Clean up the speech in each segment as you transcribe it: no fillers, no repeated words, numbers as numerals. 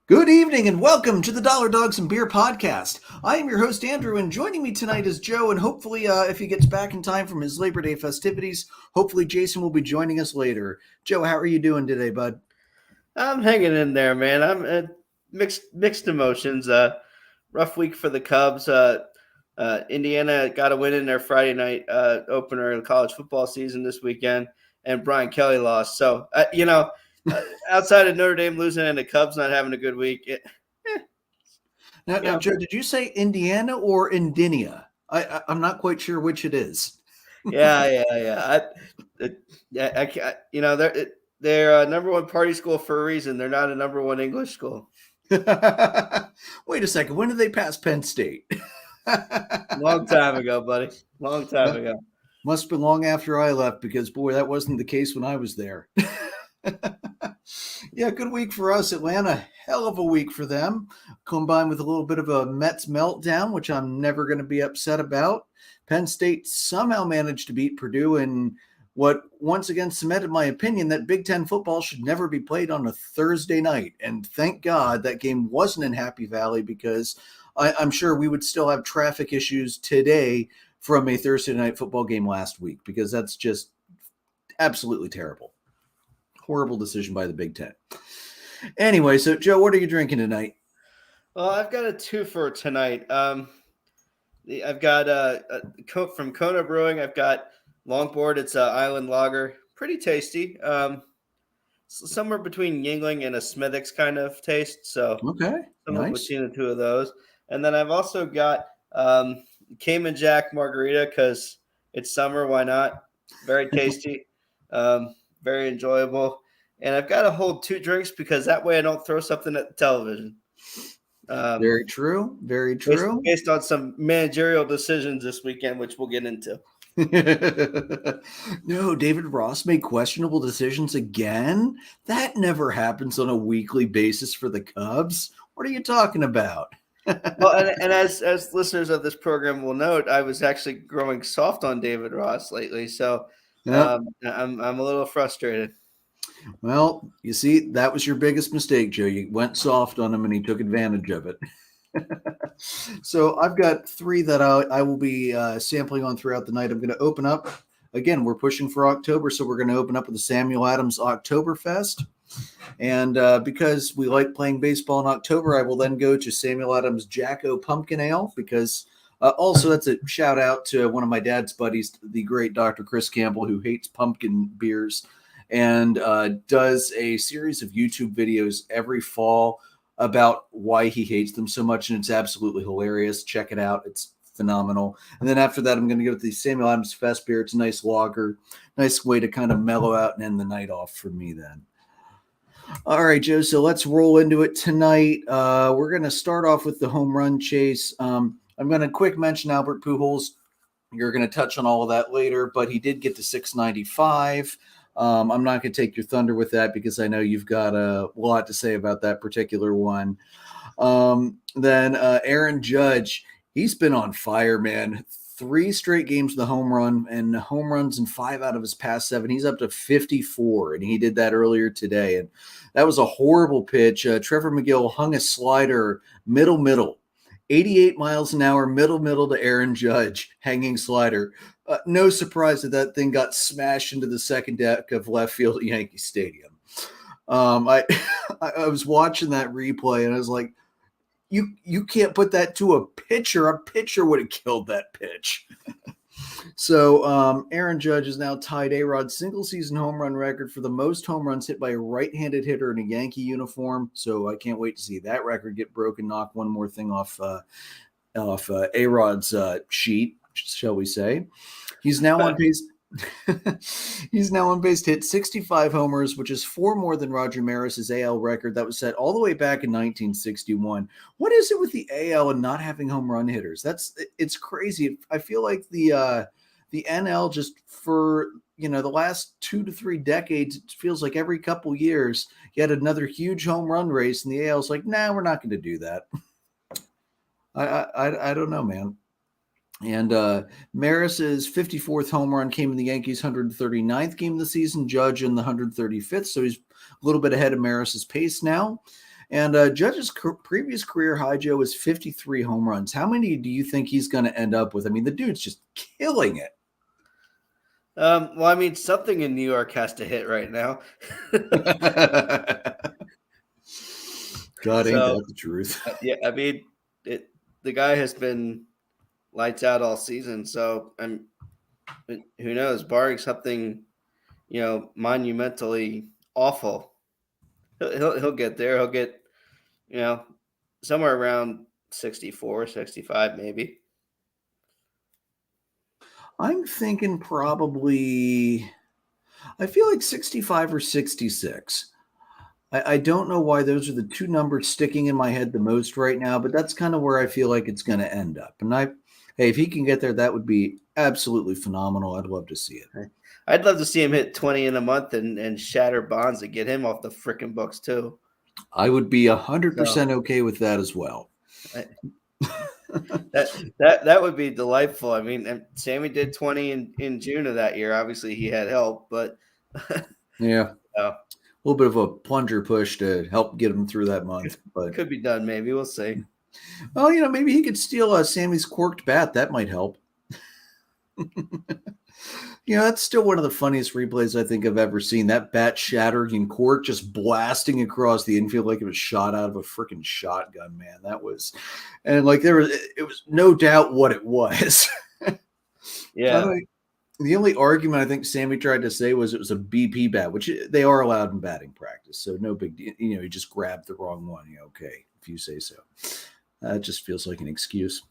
Good evening and welcome to the Dollar Dogs and Beer podcast. I am your host, Andrew, and joining me tonight is Joe, and hopefully if he gets back in time from his Labor Day festivities, hopefully Jason will be joining us later. Joe, how are you doing today, bud? I'm hanging in there, man. I'm mixed emotions. Rough week for the Cubs. Indiana got a win in their Friday night opener of the college football season this weekend, and Brian Kelly lost. So, outside of Notre Dame losing and the Cubs not having a good week, Now, Joe, did you say Indiana or Indinia? I'm not quite sure which it is. yeah. They're a number one party school for a reason. They're not a number one English school. Wait a second. When did they pass Penn State? Long time ago, buddy. Long time ago. Must have been long after I left because, boy, that wasn't the case when I was there. Yeah, good week for us. Atlanta, hell of a week for them, combined with a little bit of a Mets meltdown, which I'm never going to be upset about. Penn State somehow managed to beat Purdue in what once again cemented my opinion that Big Ten football should never be played on a Thursday night. And thank God that game wasn't in Happy Valley because I'm sure we would still have traffic issues today from a Thursday night football game last week because that's just absolutely terrible. Horrible decision by the Big Ten. Anyway, so Joe, what are you drinking tonight? Well, I've got a two for tonight. I've got from Kona Brewing. I've got Longboard. It's an Island Lager, pretty tasty. Somewhere between Yingling and a Smithwick's kind of taste. So okay, somewhere between the two of those. And then I've also got Cayman Jack Margarita because it's summer. Why not? Very tasty. Very enjoyable. And I've got to hold two drinks because that way I don't throw something at the television. Very true. Very true. Based on some managerial decisions this weekend, which we'll get into. No, David Ross made questionable decisions again. That never happens on a weekly basis for the Cubs. What are you talking about? Well, and as listeners of this program will note, I was actually growing soft on David Ross lately. So I'm a little frustrated. Well, you see, that was your biggest mistake, Joe. You went soft on him and he took advantage of it. So I've got three that I will be sampling on throughout the night. I'm going to open up. Again, we're pushing for October, so we're going to open up with the Samuel Adams Oktoberfest. And because we like playing baseball in October, I will then go to Samuel Adams Jacko Pumpkin Ale because also that's a shout out to one of my dad's buddies, the great Dr. Chris Campbell, who hates pumpkin beers and does a series of YouTube videos every fall about why he hates them so much. And it's absolutely hilarious. Check it out. It's phenomenal. And then after that, I'm going to go to the Samuel Adams Fest beer. It's a nice lager, nice way to kind of mellow out and end the night off for me then. All right, Joe. So let's roll into it tonight. We're going to start off with the home run chase. I'm going to quick mention Albert Pujols. You're going to touch on all of that later, but he did get to 695. I'm not going to take your thunder with that because I know you've got a lot to say about that particular one. Then Aaron Judge, he's been on fire, man. 3 straight games with the home run and home runs in 5 out of his past 7. He's up to 54, and he did that earlier today. And that was a horrible pitch. Trevor McGill hung a slider middle, 88 miles an hour, middle to Aaron Judge, hanging slider. No surprise that thing got smashed into the second deck of left field at Yankee Stadium. I was watching that replay, and I was like, you can't put that to a pitcher. A pitcher would have killed that pitch. So Aaron Judge is now tied A-Rod's single-season home run record for the most home runs hit by a right-handed hitter in a Yankee uniform. So I can't wait to see that record get broken, knock one more thing off A-Rod's sheet, shall we say. He's now on pace. He's now on pace to hit 65 homers, which is 4 more than Roger Maris's AL record that was set all the way back in 1961. What is it with the AL and not having home run hitters? It's crazy. I feel like the NL just for the last 2 to 3 decades, it feels like every couple years you had another huge home run race, and the AL's like, nah, we're not going to do that. I don't know, man. And Maris's 54th home run came in the Yankees' 139th game of the season, Judge in the 135th. So he's a little bit ahead of Maris's pace now. And Judge's previous career high, Joe, was 53 home runs. How many do you think he's going to end up with? I mean, the dude's just killing it. Well, I mean, something in New York has to hit right now. God, ain't that the truth? Yeah, I mean, the guy has been lights out all season. So, who knows? Barring something, monumentally awful, he'll get there. He'll get, somewhere around 64, 65 maybe. I'm thinking probably, I feel like 65 or 66. I don't know why those are the two numbers sticking in my head the most right now, but that's kind of where I feel like it's going to end up. And hey, if he can get there, that would be absolutely phenomenal. I'd love to see it. I'd love to see him hit 20 in a month and shatter bonds and get him off the freaking books too. I would be 100% okay with that as well. That would be delightful. I mean, Sammy did 20 in June of that year. Obviously, he had help, but yeah, a little bit of a plunger push to help get him through that month. But could be done. Maybe we'll see. Well, maybe he could steal Sammy's corked bat. That might help. That's still one of the funniest replays I think I've ever seen. That bat shattering in court, just blasting across the infield like it was shot out of a freaking shotgun, man. That was, and like it was no doubt what it was. Yeah. The only argument I think Sammy tried to say was it was a BP bat, which they are allowed in batting practice. So no big deal. He just grabbed the wrong one. Okay, if you say so. That just feels like an excuse.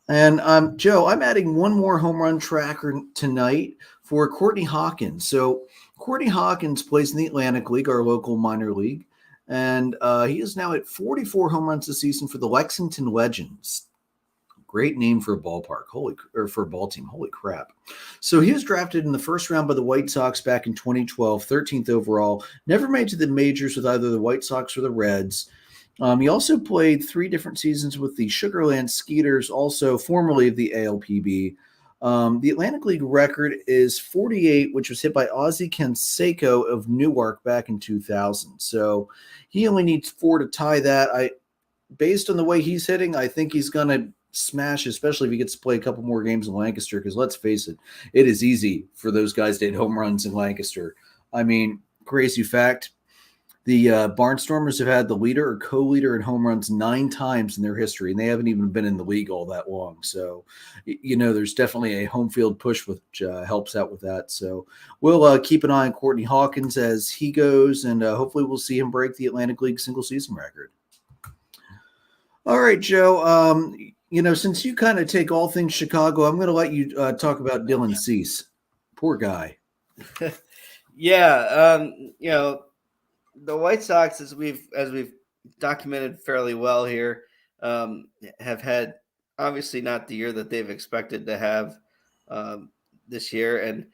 And Joe, I'm adding one more home run tracker tonight for Courtney Hawkins. So Courtney Hawkins plays in the Atlantic League, our local minor league. And he is now at 44 home runs this season for the Lexington Legends. Great name for a ballpark, for a ball team. Holy crap. So he was drafted in the first round by the White Sox back in 2012, 13th overall. Never made to the majors with either the White Sox or the Reds. He also played 3 different seasons with the Sugarland Skeeters, also formerly of the ALPB. The Atlantic League record is 48, which was hit by Ozzie Canseco of Newark back in 2000. So he only needs 4 to tie that. Based on the way he's hitting, I think he's going to smash, especially if he gets to play a couple more games in Lancaster, because let's face it, it is easy for those guys to hit home runs in Lancaster. I mean, crazy fact, the Barnstormers have had the leader or co-leader in home runs 9 times in their history, and they haven't even been in the league all that long. So, there's definitely a home field push, which helps out with that. So we'll keep an eye on Courtney Hawkins as he goes, and hopefully we'll see him break the Atlantic League single season record. All right, Joe. Since you kind of take all things Chicago, I'm going to let you talk about Dylan Cease. Poor guy. Yeah. The White Sox, as we've documented fairly well here, have had obviously not the year that they've expected to have this year, and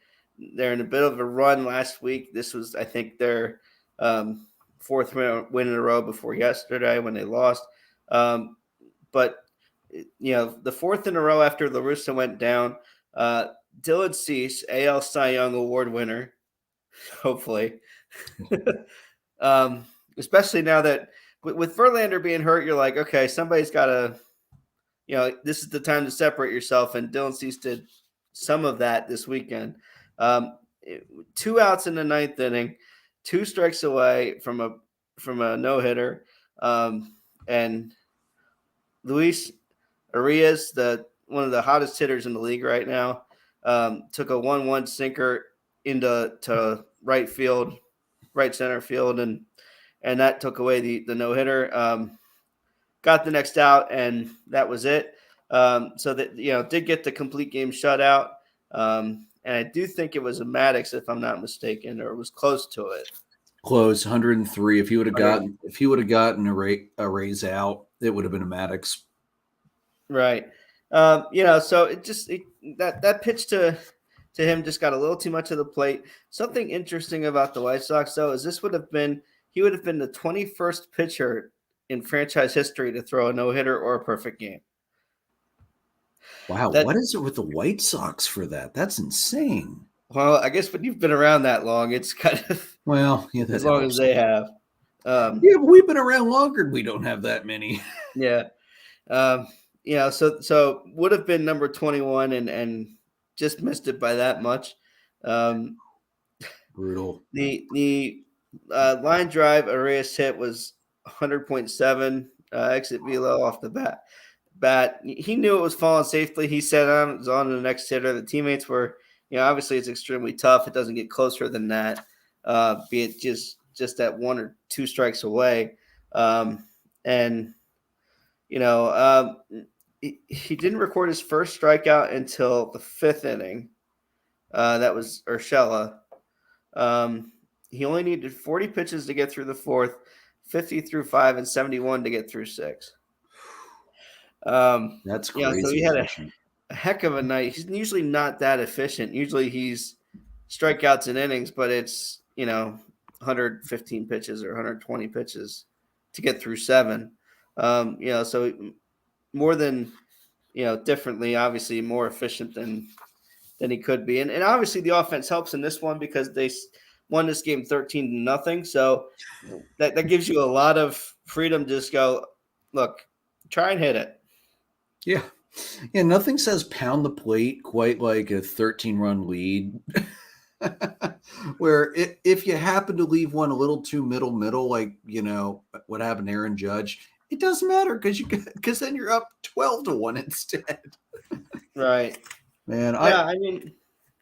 they're in a bit of a run last week. This was, I think, their 4th win in a row before yesterday when they lost. But the 4th in a row after La Russa went down. Dylan Cease, AL Cy Young Award winner, hopefully. Especially now that with Verlander being hurt, you're like, okay, somebody's got to, this is the time to separate yourself. And Dylan Cease did some of that this weekend. 2 outs in the 9th inning, 2 strikes away from a no-hitter. And Luis Arias, one of the hottest hitters in the league right now, took a 1-1 sinker into right center field, and that took away the no-hitter. Got the next out, and that was it. So that did get the complete game shutout. And I do think it was a Maddox, if I'm not mistaken, or it was close to it. Close, 103. If he would have gotten a raise out, it would have been a Maddox. Right. So that pitch to him just got a little too much of the plate. Something interesting about the White Sox, though, is he would have been the 21st pitcher in franchise history to throw a no-hitter or a perfect game. Wow, what is it with the White Sox for that? That's insane. Well, I guess when you've been around that long, it's kind of as long as they have. Yeah, but we've been around longer and we don't have that many. Yeah. So would have been number 21 and just missed it by that much. Brutal. The line drive Arias hit was 100.7 exit velo off the bat. He knew it was falling safely. He said it was on to the next hitter. The teammates were, obviously it's extremely tough. It doesn't get closer than that, be it just that 1 or 2 strikes away. And he didn't record his first strikeout until the 5th inning. That was Urshela. He only needed 40 pitches to get through the 4th, 50 through 5, and 71 to get through 6. That's crazy. So he had a heck of a night. He's usually not that efficient. Usually he's strikeouts and innings, but it's 115 pitches or 120 pitches to get through 7. So more than differently, obviously more efficient than he could be, and obviously the offense helps in this one because they won this game 13-0. So that gives you a lot of freedom to just go, look, try and hit it. Yeah. Nothing says pound the plate quite like a 13-run lead. Where if you happen to leave one a little too middle, like what happened to Aaron Judge, it doesn't matter because then you're up 12-1 instead. Right. Man, I mean,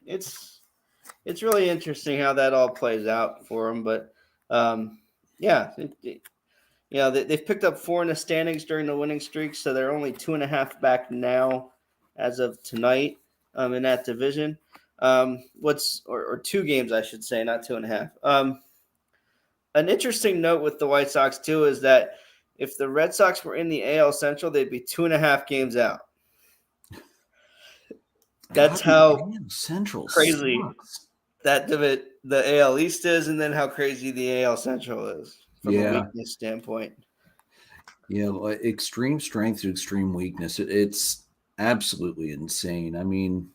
it's really interesting how that all plays out for them, but they've picked up 4 in the standings during the winning streak, so they're only 2.5 back now as of tonight in that division. Or 2 games, I should say, not 2.5. An interesting note with the White Sox too is that if the Red Sox were in the AL Central, they'd be 2.5 games out. That's how Central crazy sucks. the AL East is, and then how crazy the AL Central is from a weakness standpoint. Yeah, extreme strength to extreme weakness. It's absolutely insane. I mean,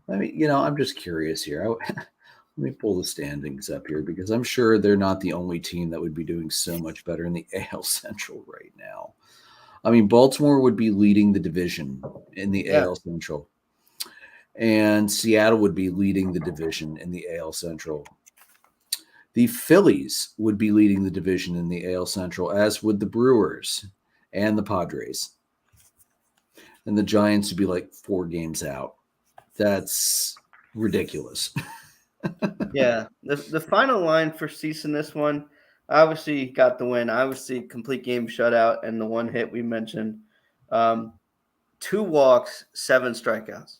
I'm just curious here. Let me pull the standings up here because I'm sure they're not the only team that would be doing so much better in the AL Central right now. I mean, Baltimore would be leading the division in the AL Central. And Seattle would be leading the division in the AL Central. The Phillies would be leading the division in the AL Central, as would the Brewers and the Padres. And the Giants would be like 4 games out. That's ridiculous. Yeah. The final line for Cease in this one, obviously got the win. Obviously complete game shutout and the 1 hit we mentioned. 2 walks, 7 strikeouts.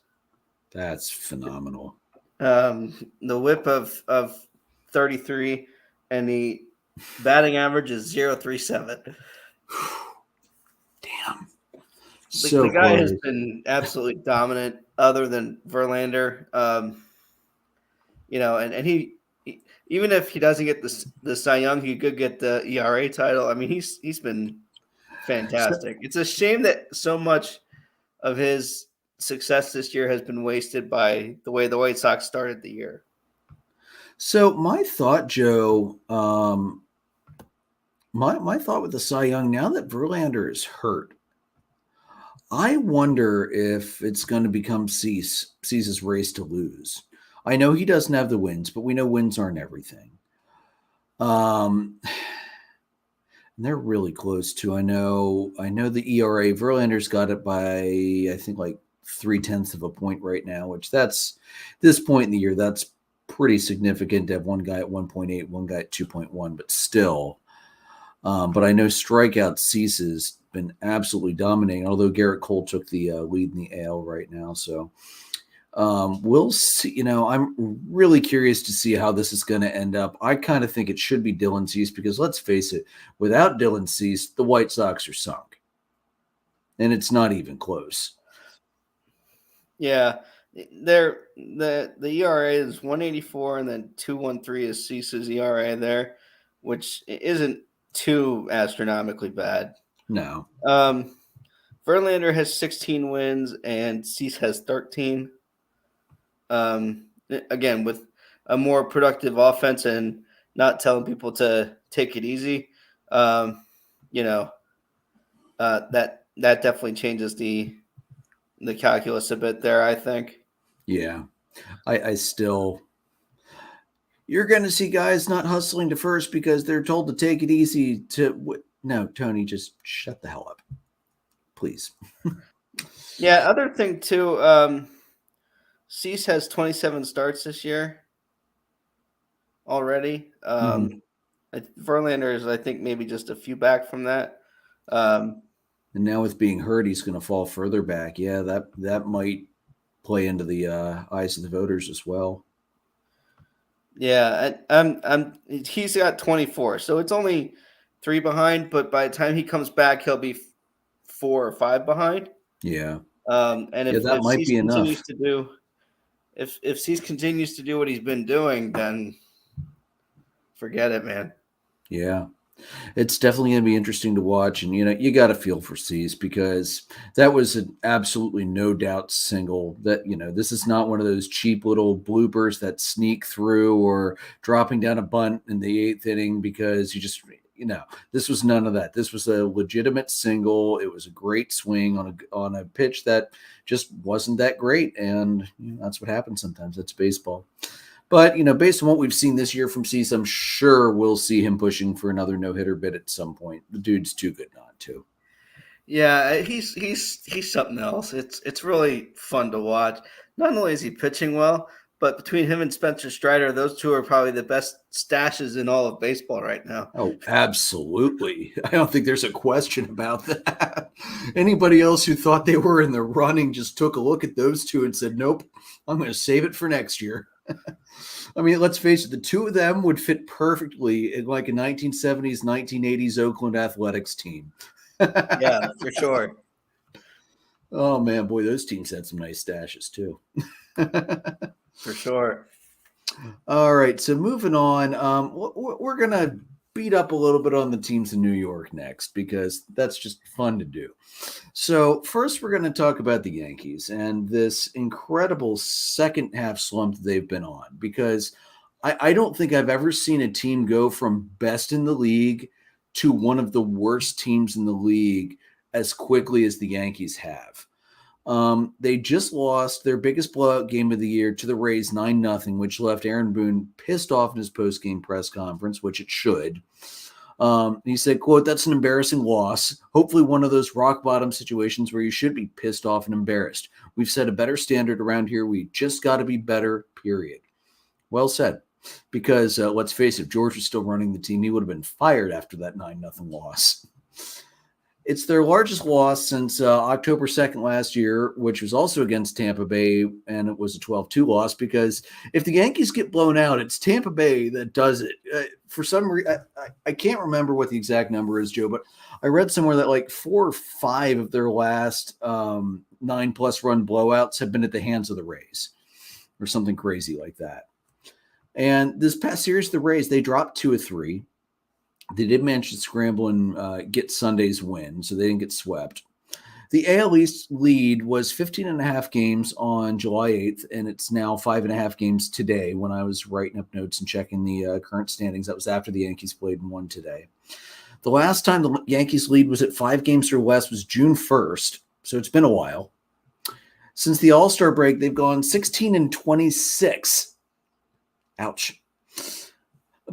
That's phenomenal. The whip of 33 and the batting average is 0.37. Damn. The guy has been absolutely dominant other than Verlander. And he even if he doesn't get the Cy Young, he could get the ERA title. I mean, he's been fantastic. It's a shame that so much of his success this year has been wasted by the way the White Sox started the year. So my thought, Joe, my thought with the Cy Young, now that Verlander is hurt, I wonder if it's going to become Cease's race to lose. I know he doesn't have the wins, but we know wins aren't everything. And they're really close too. I know the ERA, Verlander's got it by, I think, like 0.3 of a point right now, which that's this point in the year, that's pretty significant to have one guy at 1.8, one guy at 2.1, but still. But I know strikeout Cease's been absolutely dominating, although Garrett Cole took the lead in the AL right now. So we'll see. I'm really curious to see how this is going to end up. I kind of think it should be Dylan Cease because let's face it, without Dylan Cease, the White Sox are sunk. And it's not even close. Yeah. The ERA is 1.84 and then 2.13 is Cease's ERA there, which isn't too astronomically bad. No. Verlander has 16 wins and Cease has 13. Again, with a more productive offense and not telling people to take it easy, you know, that definitely changes the calculus a bit there, I think. Yeah. I still, you're going to see guys not hustling to first because they're told to take it easy no, Tony, just shut the hell up, please. Yeah. Other thing too, Cease has 27 starts this year already. Verlander is, I think, maybe just a few back from that. And now with being hurt, he's going to fall further back. Yeah, that might play into the eyes of the voters as well. Yeah, he's got 24, so it's only 3 behind. But by the time he comes back, he'll be 4 or 5 behind. Yeah. And if that might Cease be continues enough. to do, if Cease continues to do what he's been doing, then forget it, man. Yeah. It's definitely going to be interesting to watch. And, you got to feel for Cease because that was an absolutely no doubt single that, this is not one of those cheap little bloopers that sneak through or dropping down a bunt in the 8th inning because you just, this was none of that. This was a legitimate single. It was a great swing on a pitch that just wasn't that great. And that's what happens sometimes. That's baseball. But, based on what we've seen this year from Cease, I'm sure we'll see him pushing for another no-hitter bid at some point. The dude's too good not to. Yeah, he's something else. It's really fun to watch. Not only is he pitching well, but between him and Spencer Strider, those two are probably the best stashes in all of baseball right now. Oh, absolutely. I don't think there's a question about that. Anybody else who thought they were in the running just took a look at those two and said, nope, I'm going to save it for next year. I mean, let's face it, the two of them would fit perfectly in like a 1970s, 1980s Oakland Athletics team. Yeah, for sure. Oh, man, boy, those teams had some nice stashes too. For sure. All right, so moving on, we're going to beat up a little bit on the teams in New York next because that's just fun to do. So first, we're going to talk about the Yankees and this incredible second half slump they've been on because I don't think I've ever seen a team go from best in the league to one of the worst teams in the league as quickly as the Yankees have. They just lost their biggest blowout game of the year to the Rays 9-0, which left Aaron Boone pissed off in his post-game press conference, which it should. He said, quote, "That's an embarrassing loss. Hopefully one of those rock bottom situations where you should be pissed off and embarrassed. We've set a better standard around here. We just got to be better, period." Well said. Because let's face it, if George was still running the team, he would have been fired after that 9-0 loss. It's their largest loss since October 2nd last year, which was also against Tampa Bay, and it was a 12-2 loss because if the Yankees get blown out, it's Tampa Bay that does it. For some reason, I can't remember what the exact number is, Joe, but I read somewhere that like 4 or 5 of their last 9+ run blowouts have been at the hands of the Rays or something crazy like that. And this past series, the Rays, they dropped 2 of 3. They did manage to scramble and get Sunday's win, so they didn't get swept. The AL East lead was 15.5 games on July 8th, and it's now 5.5 games today when I was writing up notes and checking the current standings. That was after the Yankees played and won today. The last time the Yankees lead was at 5 games or less was June 1st, so it's been a while. Since the All-Star break, they've gone 16-26. Ouch.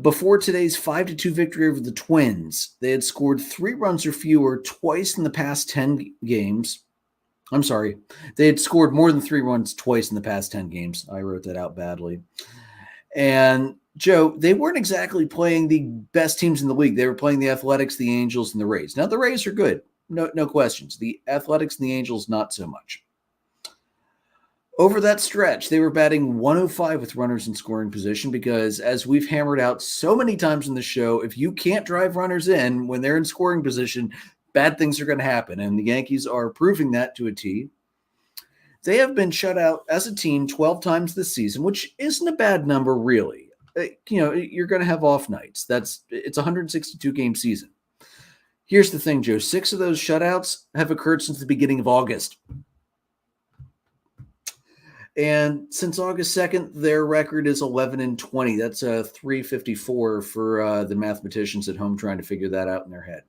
Before today's 5-2 victory over the Twins, they had scored 3 runs or fewer twice in the past 10 games. I'm sorry. They had scored more than 3 runs twice in the past 10 games. I wrote that out badly. And, Joe, they weren't exactly playing the best teams in the league. They were playing the Athletics, the Angels, and the Rays. Now, the Rays are good. No questions. The Athletics and the Angels, not so much. Over that stretch, they were batting 105 with runners in scoring position because, as we've hammered out so many times in the show, if you can't drive runners in when they're in scoring position, bad things are going to happen. And the Yankees are proving that to a T. They have been shut out as a team 12 times this season, which isn't a bad number, really. You're going to have off nights. It's a 162-game season. Here's the thing, Joe. 6 of those shutouts have occurred since the beginning of August. And since August 2nd, their record is 11-20. That's a 354 for the mathematicians at home trying to figure that out in their head.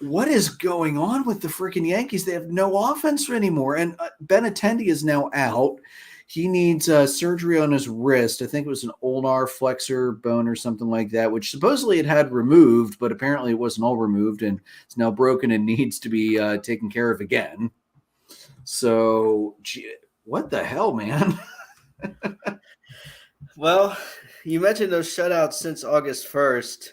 What is going on with the freaking Yankees? They have no offense anymore. And Benintendi is now out. He needs surgery on his wrist. I think it was an ulnar flexor bone or something like that, which supposedly it had removed, but apparently it wasn't all removed and it's now broken and needs to be taken care of again. So, what the hell, man? Well, you mentioned those shutouts since August 1st.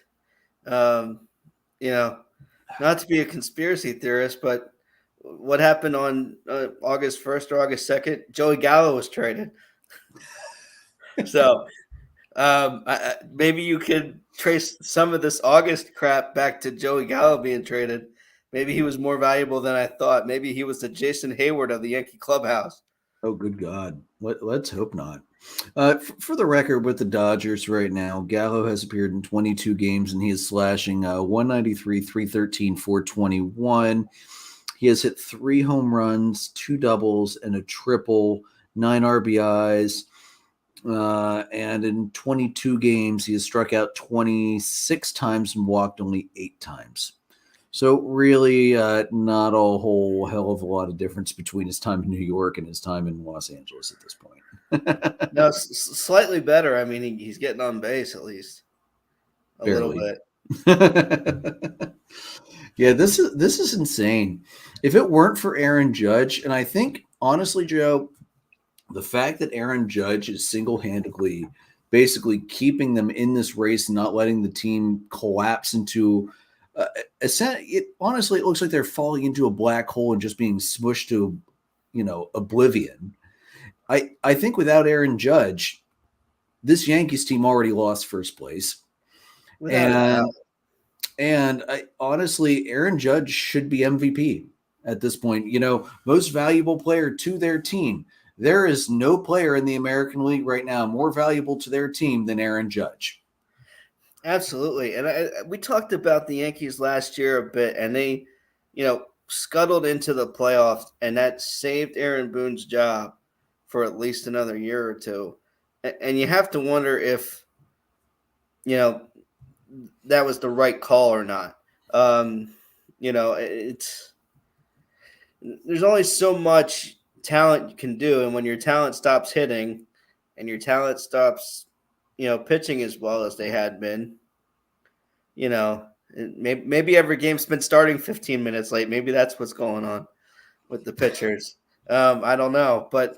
Not to be a conspiracy theorist, but what happened on August 1st or August 2nd? Joey Gallo was traded. So maybe you could trace some of this August crap back to Joey Gallo being traded. Maybe he was more valuable than I thought. Maybe he was the Jason Hayward of the Yankee clubhouse. Oh, good God. Let's hope not. For the record, with the Dodgers right now, Gallo has appeared in 22 games, and he is slashing 193, 313, 421. He has hit 3 home runs, 2 doubles, and a triple, 9 RBIs. And in 22 games, he has struck out 26 times and walked only 8 times. So really not a whole hell of a lot of difference between his time in New York and his time in Los Angeles at this point. No, slightly better. I mean, he's getting on base at least a Barely. little bit. Yeah, this is insane. If it weren't for Aaron Judge, and I think, honestly, Joe, the fact that Aaron Judge is single-handedly basically keeping them in this race and not letting the team collapse into honestly, it looks like they're falling into a black hole and just being smushed to, oblivion. I think without Aaron Judge, this Yankees team already lost first place. And honestly, Aaron Judge should be MVP at this point. Most valuable player to their team. There is no player in the American League right now more valuable to their team than Aaron Judge. Absolutely. And we talked about the Yankees last year a bit, and they, scuttled into the playoffs, and that saved Aaron Boone's job for at least another year or two. And you have to wonder if, that was the right call or not. There's only so much talent you can do. And when your talent stops hitting and your talent stops pitching as well as they had been, maybe every game's been starting 15 minutes late. Maybe that's what's going on with the pitchers. I don't know, but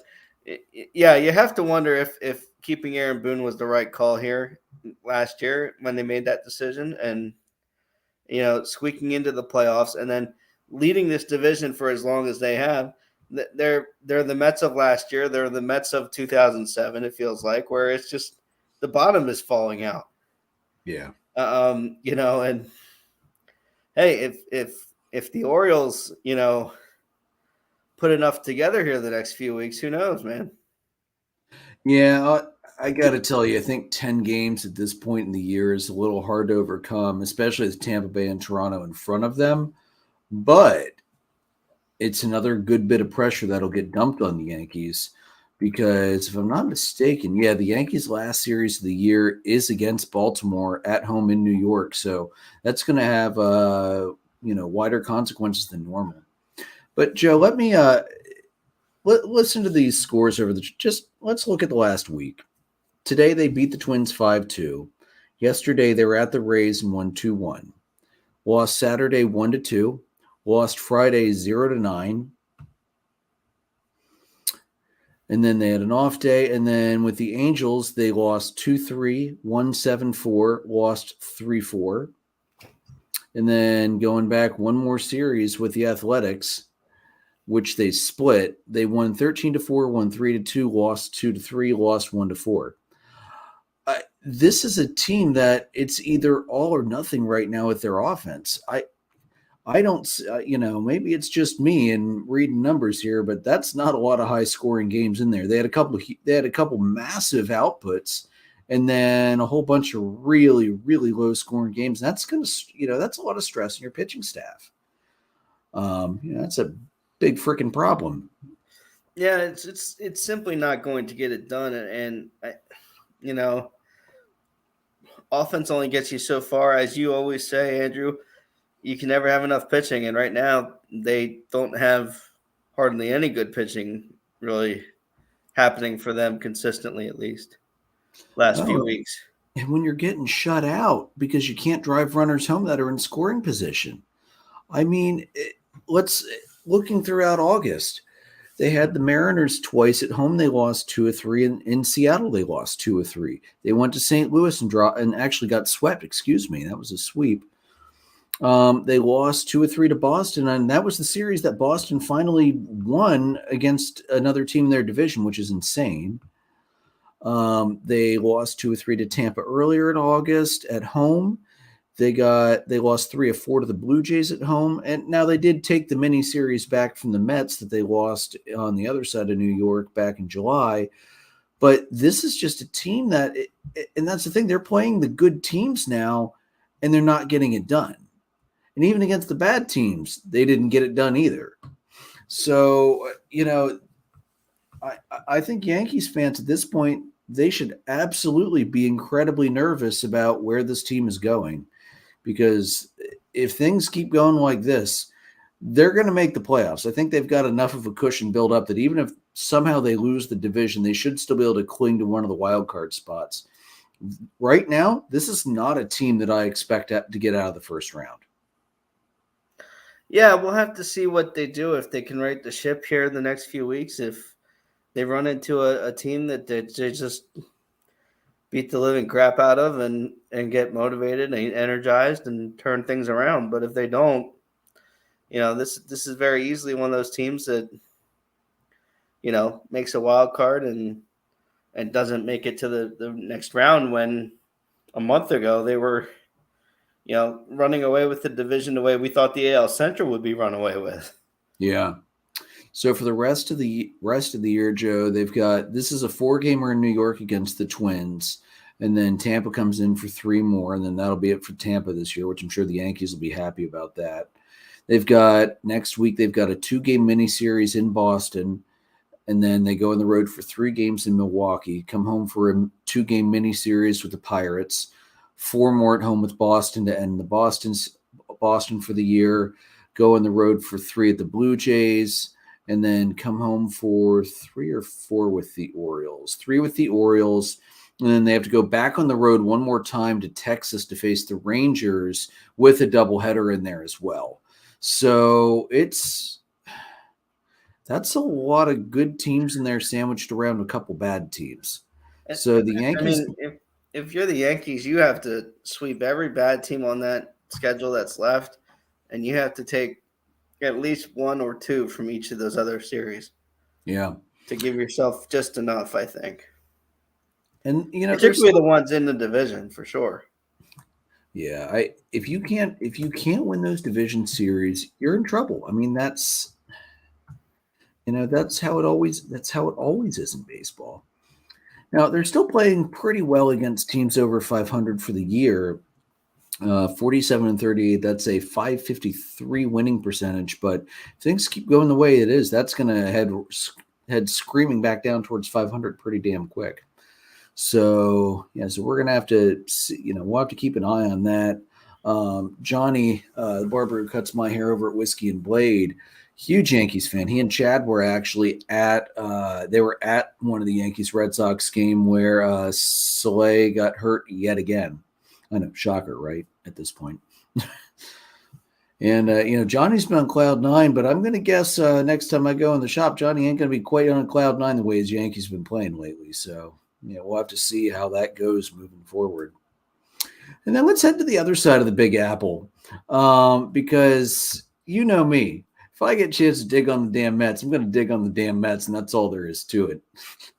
yeah, you have to wonder if keeping Aaron Boone was the right call here last year when they made that decision, and squeaking into the playoffs and then leading this division for as long as they have. They're the Mets of last year. They're the Mets of 2007. It feels like, where it's just the bottom is falling out. Yeah. And hey, if the Orioles, put enough together here the next few weeks, who knows, man? Yeah, I got to tell you, I think 10 games at this point in the year is a little hard to overcome, especially with Tampa Bay and Toronto in front of them. But it's another good bit of pressure that'll get dumped on the Yankees because, if I'm not mistaken, the Yankees' last series of the year is against Baltimore at home in New York. So that's going to have, wider consequences than normal. But, Joe, let me listen to these scores let's look at the last week. Today, they beat the Twins 5-2. Yesterday, they were at the Rays and won 2-1. Lost Saturday 1-2. Lost Friday 0-9. And then they had an off day. And then with the Angels, they lost 2-3, 1-7-4, lost 3-4. And then going back one more series with the Athletics, which they split, they won 13-4, won 3-2, lost 2-3, lost 1-4. This is a team that it's either all or nothing right now with their offense. I don't, maybe it's just me and reading numbers here, but that's not a lot of high scoring games in there. They had a couple massive outputs, and then a whole bunch of really, really low scoring games. That's going to, that's a lot of stress on your pitching staff. That's a big freaking problem. Yeah, it's simply not going to get it done, and you know, offense only gets you so far, as you always say, Andrew. You can never have enough pitching, and right now they don't have hardly any good pitching really happening for them consistently, at least last few Oh, weeks. and when you're getting shut out because you can't drive runners home that are in scoring position. I mean, let's looking throughout August. They had the Mariners twice at home. They lost 2-3. In Seattle, they lost 2-3. They went to St. Louis and actually got swept. Excuse me, that was a sweep. They lost 2-3 to Boston, and that was the series that Boston finally won against another team in their division, which is insane. They lost 2-3 to Tampa earlier in August at home. They lost 3-4 to the Blue Jays at home, and now they did take the mini series back from the Mets that they lost on the other side of New York back in July. But this is just a team and that's the thing, they're playing the good teams now, and they're not getting it done. And even against the bad teams, they didn't get it done either. So I think Yankees fans at this point, they should absolutely be incredibly nervous about where this team is going. Because if things keep going like this, they're going to make the playoffs. I think they've got enough of a cushion built up that even if somehow they lose the division, they should still be able to cling to one of the wild card spots. Right now, this is not a team that I expect to get out of the first round. Yeah, we'll have to see what they do if they can right the ship here in the next few weeks. If they run into a team that they just beat the living crap out of and get motivated and energized and turn things around. But if they don't, this is very easily one of those teams that makes a wild card and doesn't make it to the next round, when a month ago they were running away with the division the way we thought the AL Central would be run away with. Yeah. So for the rest of the year, Joe, this is a 4-gamer in New York against the Twins, and then Tampa comes in for 3 more, and then that'll be it for Tampa this year, which I'm sure the Yankees will be happy about that. Next week they've got a 2-game mini series in Boston, and then they go on the road for 3 games in Milwaukee, come home for a 2-game mini series with the Pirates, 4 more at home with Boston to end the Boston for the year, go on the road for 3 at the Blue Jays, and then come home for 3 or 4 with the Orioles. 3 with the Orioles, and then they have to go back on the road one more time to Texas to face the Rangers with a doubleheader in there as well. So that's a lot of good teams in there sandwiched around a couple bad teams. So the Yankees... I mean, if you're the Yankees, you have to sweep every bad team on that schedule that's left, and you have to take at least 1 or 2 from each of those other series. Yeah. To give yourself just enough, I think. And particularly the ones in the division, for sure. Yeah, if you can't win those division series, you're in trouble. I mean, that's how it always is in baseball. Now, they're still playing pretty well against teams over 500 for the year. 47-38, that's a .553 winning percentage, but if things keep going the way it is, that's going to head screaming back down towards 500 pretty damn quick. So we're going to have to see, we'll have to keep an eye on that. Johnny, the barber who cuts my hair over at Whiskey and Blade, huge Yankees fan. He and Chad were actually at one of the Yankees Red Sox game where Soleil got hurt yet again. I know, shocker, right? At this point. And, Johnny's been on cloud 9, but I'm going to guess next time I go in the shop, Johnny ain't going to be quite on cloud 9 the way his Yankees have been playing lately. So, we'll have to see how that goes moving forward. And then let's head to the other side of the Big Apple, because you know me. If I get a chance to dig on the damn Mets, I'm going to dig on the damn Mets, and that's all there is to it.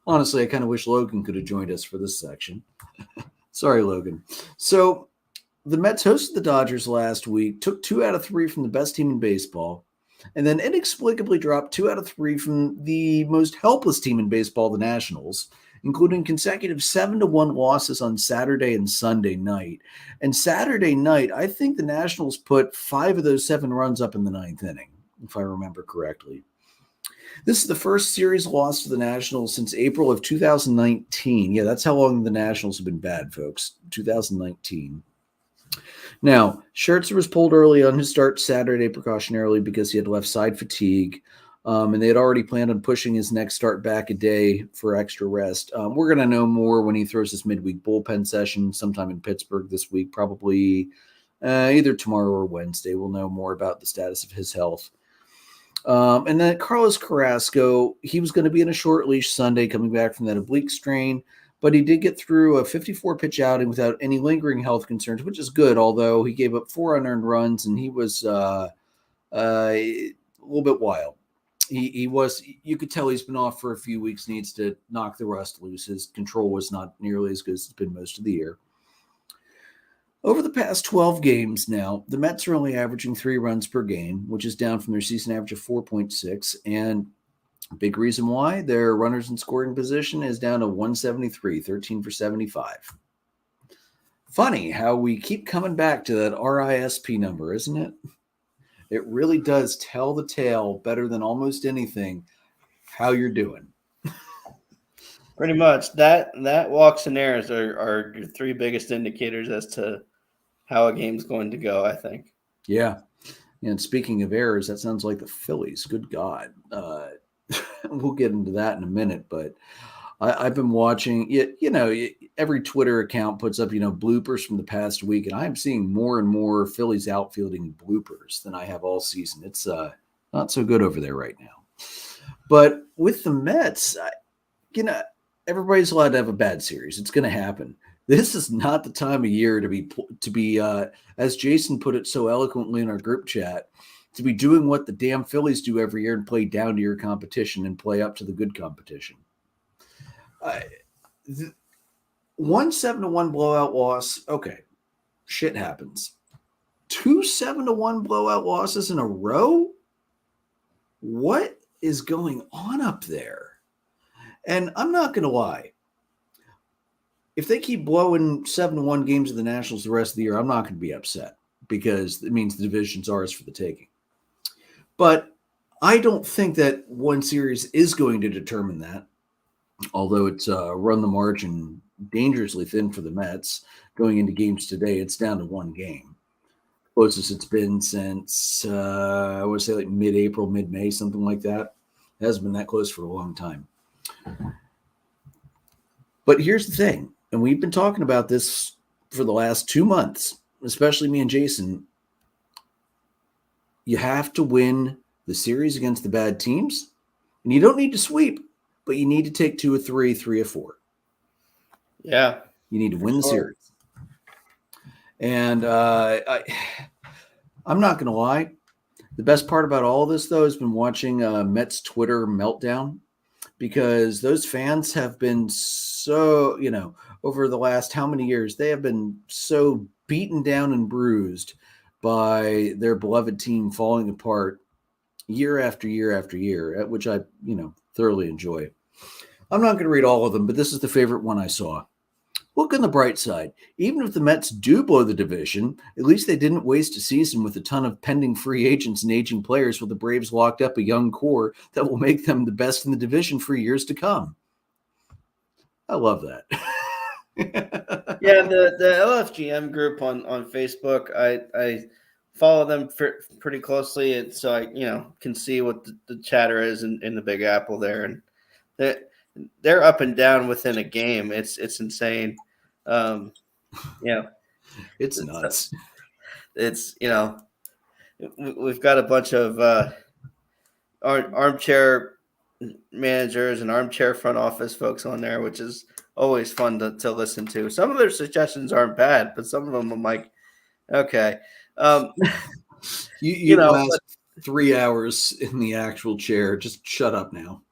Honestly, I kind of wish Logan could have joined us for this section. Sorry, Logan. So the Mets hosted the Dodgers last week, took 2 out of 3 from the best team in baseball, and then inexplicably dropped 2 out of 3 from the most helpless team in baseball, the Nationals, including consecutive 7-1 losses on Saturday and Sunday night. And Saturday night, I think the Nationals put 5 of those 7 runs up in the 9th inning, if I remember correctly. This is the first series loss to the Nationals since April of 2019. Yeah, that's how long the Nationals have been bad, folks. 2019. Now, Scherzer was pulled early on his start Saturday precautionarily because he had left side fatigue, and they had already planned on pushing his next start back a day for extra rest. We're going to know more when he throws his midweek bullpen session sometime in Pittsburgh this week, probably either tomorrow or Wednesday. We'll know more about the status of his health. And then Carlos Carrasco, he was going to be in a short leash Sunday coming back from that oblique strain, but he did get through a 54-pitch outing without any lingering health concerns, which is good, although he gave up 4 unearned runs, and he was a little bit wild. He was, you could tell he's been off for a few weeks, needs to knock the rust loose. His control was not nearly as good as it's been most of the year. Over the past 12 games now, the Mets are only averaging 3 runs per game, which is down from their season average of 4.6. And a big reason why, their runners in scoring position is down to 173, 13 for 75. Funny how we keep coming back to that RISP number, isn't it? It really does tell the tale better than almost anything how you're doing. Pretty much. That walks and errors are your 3 biggest indicators as to how a game's going to go, I think. Yeah. And speaking of errors, that sounds like the Phillies. Good God. We'll get into that in a minute, but I've been watching it. Every Twitter account puts up, bloopers from the past week, and I'm seeing more and more Phillies outfielding bloopers than I have all season. It's not so good over there right now. But with the Mets, everybody's allowed to have a bad series. It's going to happen. This is not the time of year to be, as Jason put it so eloquently in our group chat, to be doing what the damn Phillies do every year and play down to your competition and play up to the good competition. 1 7-1 blowout loss. Okay, shit happens. 2 7-1 blowout losses in a row. What is going on up there? And I'm not going to lie. If they keep blowing 7-1 games of the Nationals the rest of the year, I'm not going to be upset because it means the division's ours for the taking. But I don't think that one series is going to determine that, although it's run the margin dangerously thin for the Mets. Going into games today, it's down to 1 game. Closest it's been since, I would say like mid-April, mid-May, something like that. It hasn't been that close for a long time. But here's the thing, and we've been talking about this for the last 2 months, especially me and Jason. You have to win the series against the bad teams, and you don't need to sweep, but you need to take 2 or 3, 3 or 4. Yeah. You need to win the series. And I'm not going to lie. The best part about all of this, though, has been watching Mets Twitter meltdown, because those fans have been so, over the last how many years, they have been so beaten down and bruised by their beloved team falling apart year after year after year, which I, thoroughly enjoy. I'm not going to read all of them, but this is the favorite one I saw. Look on the bright side. Even if the Mets do blow the division, at least they didn't waste a season with a ton of pending free agents and aging players, with the Braves locked up a young core that will make them the best in the division for years to come. I love that. Yeah, the LFGM group on Facebook, I follow them pretty closely, and so I can see what the chatter is in the Big Apple there, and they're up and down within a game. It's insane. It's nuts. It's we've got a bunch of armchair managers and armchair front office folks on there, which is always fun to listen to. Some of their suggestions aren't bad, but some of them I'm like, okay. You last 3 hours in the actual chair. Just shut up now.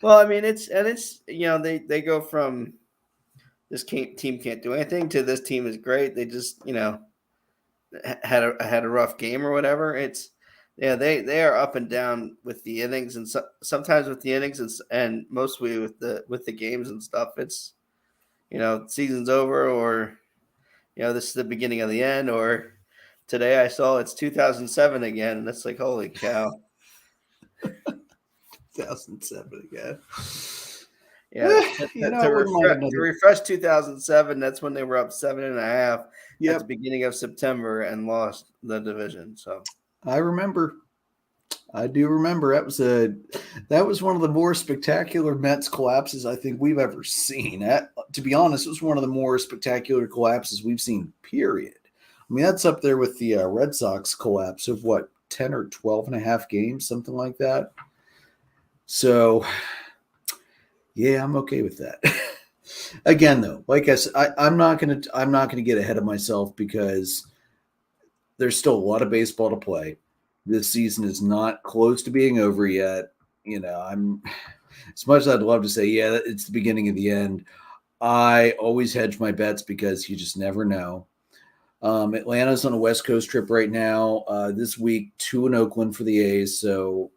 Well, I mean, it's they go from this team can't do anything to this team is great. They just had a rough game or whatever. It's they are up and down with the innings, and sometimes with the innings and mostly with the games and stuff. It's season's over, or this is the beginning of the end, or today I saw it's 2007 again, and it's like, holy cow. 2007 again. Yeah, I wouldn't mind to another. refresh 2007, that's when they were up 7.5 at Yep, the beginning of September and lost the division. So I remember. I do remember that was one of the more spectacular Mets collapses I think we've ever seen. To be honest, it was one of the more spectacular collapses we've seen. Period. I mean, that's up there with the Red Sox collapse of what 10 or 12 and a half games, something like that. So, yeah, I'm okay with that. Again, though, like I said, I'm not gonna get ahead of myself because there's still a lot of baseball to play. This season is not close to being over yet. I'm as much as I'd love to say, yeah, it's the beginning of the end. I always hedge my bets because you just never know. Atlanta's on a West Coast trip right now. This week, 2 in Oakland for the A's. So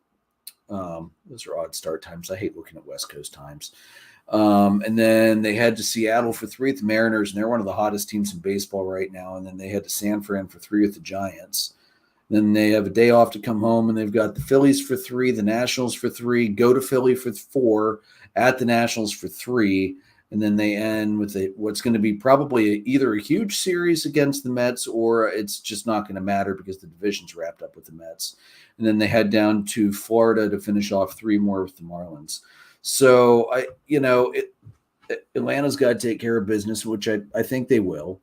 those are odd start times. I hate looking at West Coast times. And then they head to Seattle for 3 with the Mariners, and they're one of the hottest teams in baseball right now. And then they head to San Fran for 3 with the Giants. Then they have a day off to come home, and they've got the Phillies for 3, the Nationals for 3, go to Philly for 4, at the Nationals for 3, and then they end with what's going to be probably either a huge series against the Mets or it's just not going to matter because the division's wrapped up with the Mets. And then they head down to Florida to finish off 3 more with the Marlins. So Atlanta's got to take care of business, which I think they will.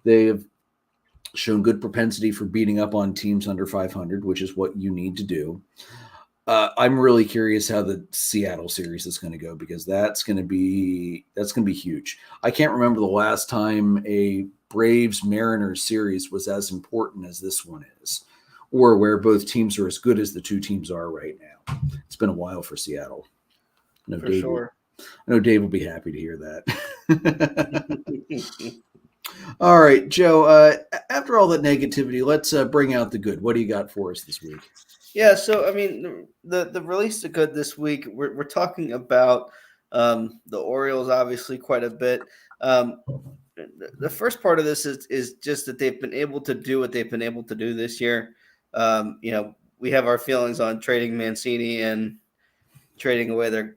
They have shown good propensity for beating up on teams under 500, which is what you need to do. I'm really curious how the Seattle series is going to go because that's going to be huge. I can't remember the last time a Braves Mariners series was as important as this one is, or where both teams are as good as the 2 teams are right now. It's been a while for Seattle. for sure. I know Dave will be happy to hear that. All right, Joe, after all that negativity, let's bring out the good. What do you got for us this week? Yeah, so I mean, the release of good this week. We're talking about the Orioles, obviously, quite a bit. The first part of this is just that they've been able to do what they've been able to do this year. We have our feelings on trading Mancini and trading away their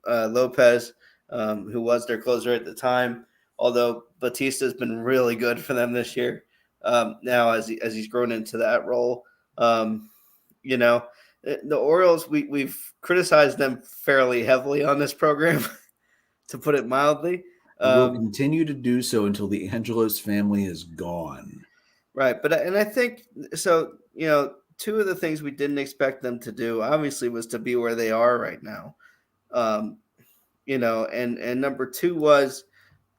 Lopez, who was their closer at the time. Although Batista's been really good for them this year. Now as he's grown into that role. The Orioles, we've criticized them fairly heavily on this program, to put it mildly. We'll continue to do so until the Angelos family is gone. Right, and I think so. 2 of the things we didn't expect them to do, obviously, was to be where they are right now. And number 2 was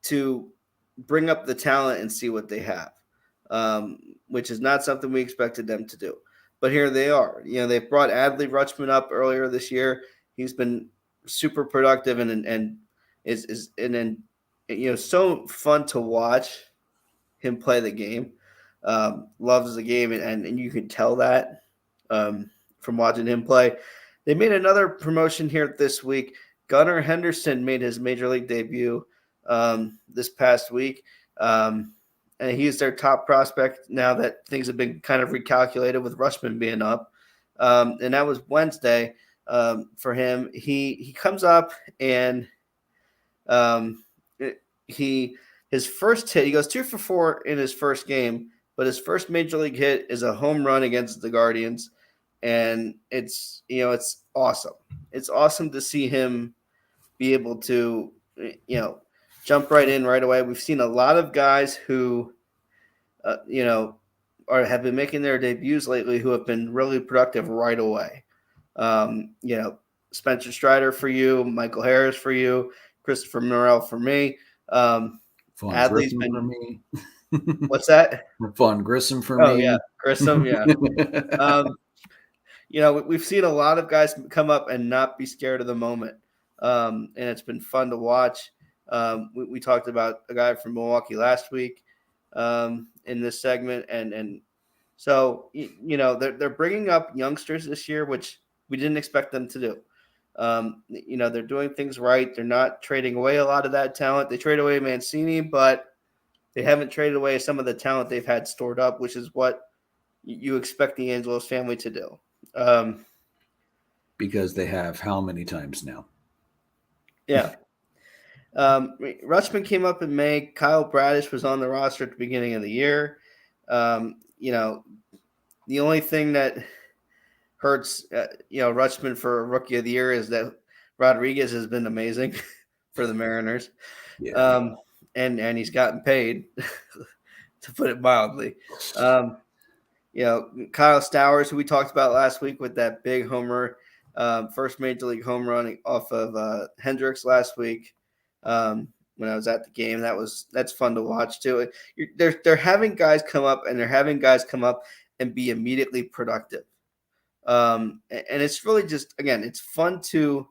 to bring up the talent and see what they have, which is not something we expected them to do. But here they are. They brought Adley Rutschman up earlier this year. He's been super productive and is so fun to watch him play the game. Loves the game, and you can tell that from watching him play. They made another promotion here this week. Gunnar Henderson made his major league debut this past week. And he's their top prospect now that things have been kind of recalculated with Rutschman being up. And that was Wednesday for him. He comes up and his first hit, he goes 2 for 4 in his first game, but his first major league hit is a home run against the Guardians. And it's awesome. It's awesome to see him be able to, jump right in right away. We've seen a lot of guys who, have been making their debuts lately who have been really productive right away. Spencer Strider for you, Michael Harris for you, Christopher Morel for me. Adley's been for me. What's that? Vaughn Grissom for me. Oh yeah, Grissom. Yeah. We've seen a lot of guys come up and not be scared of the moment, and it's been fun to watch. We talked about a guy from Milwaukee last week in this segment, and so they're bringing up youngsters this year, which we didn't expect them to do. They're doing things right. They're not trading away a lot of that talent. They trade away Mancini, but they haven't traded away some of the talent they've had stored up, which is what you expect the Angelos family to do. because they have how many times now? Yeah. Rutschman came up in May. Kyle Bradish was on the roster at the beginning of the year. The only thing that hurts, Rutschman for Rookie of the Year is that Rodriguez has been amazing for the Mariners. Yeah. And he's gotten paid, to put it mildly. Kyle Stowers, who we talked about last week with that big homer, first major league home run off of Hendricks last week. When I was at the game, that's fun to watch too. They're having guys come up and be immediately productive. And it's really just, again, it's fun to,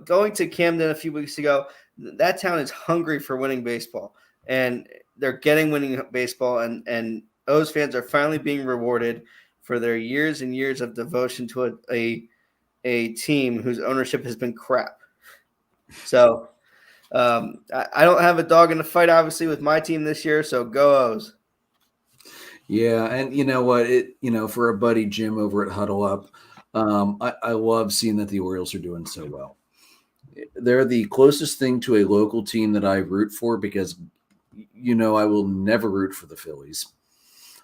going to Camden a few weeks ago. That town is hungry for winning baseball, and they're getting winning baseball, and O's fans are finally being rewarded for their years and years of devotion to a team whose ownership has been crap. So I don't have a dog in the fight, obviously, with my team this year. So go O's. Yeah, and you know what? For a buddy Jim over at Huddle Up, I love seeing that the Orioles are doing so well. They're the closest thing to a local team that I root for because, I will never root for the Phillies.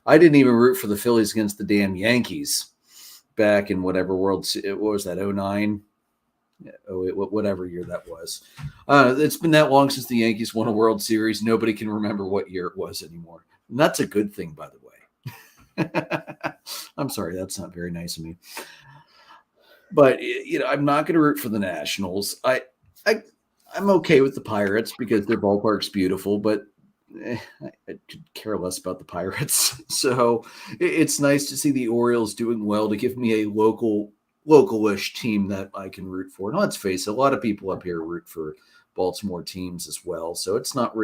I didn't even root for the Phillies against the damn Yankees back in whatever what was that, 09? Whatever year that was. It's been that long since the Yankees won a World Series. Nobody can remember what year it was anymore. And that's a good thing, by the way. I'm sorry, that's not very nice of me. But I'm not going to root for the Nationals. I'm okay with the Pirates because their ballpark's beautiful, but I could care less about the Pirates. So it's nice to see the Orioles doing well to give me a localish team that I can root for. And let's face it, a lot of people up here root for Baltimore teams as well. So it's not,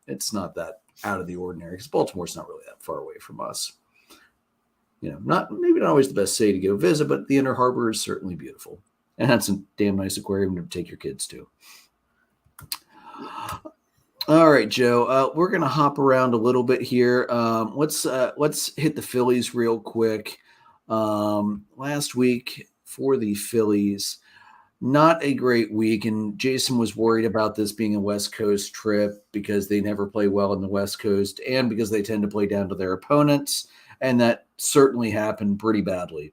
it's not that out of the ordinary because Baltimore's not really that far away from us. Maybe not always the best city to go visit, but the Inner Harbor is certainly beautiful. And that's a damn nice aquarium to take your kids to. All right, Joe. We're gonna hop around a little bit here. Let's hit the Phillies real quick. Last week for the Phillies, not a great week, and Jason was worried about this being a West Coast trip because they never play well in the West Coast, and because they tend to play down to their opponents, and that certainly happened pretty badly.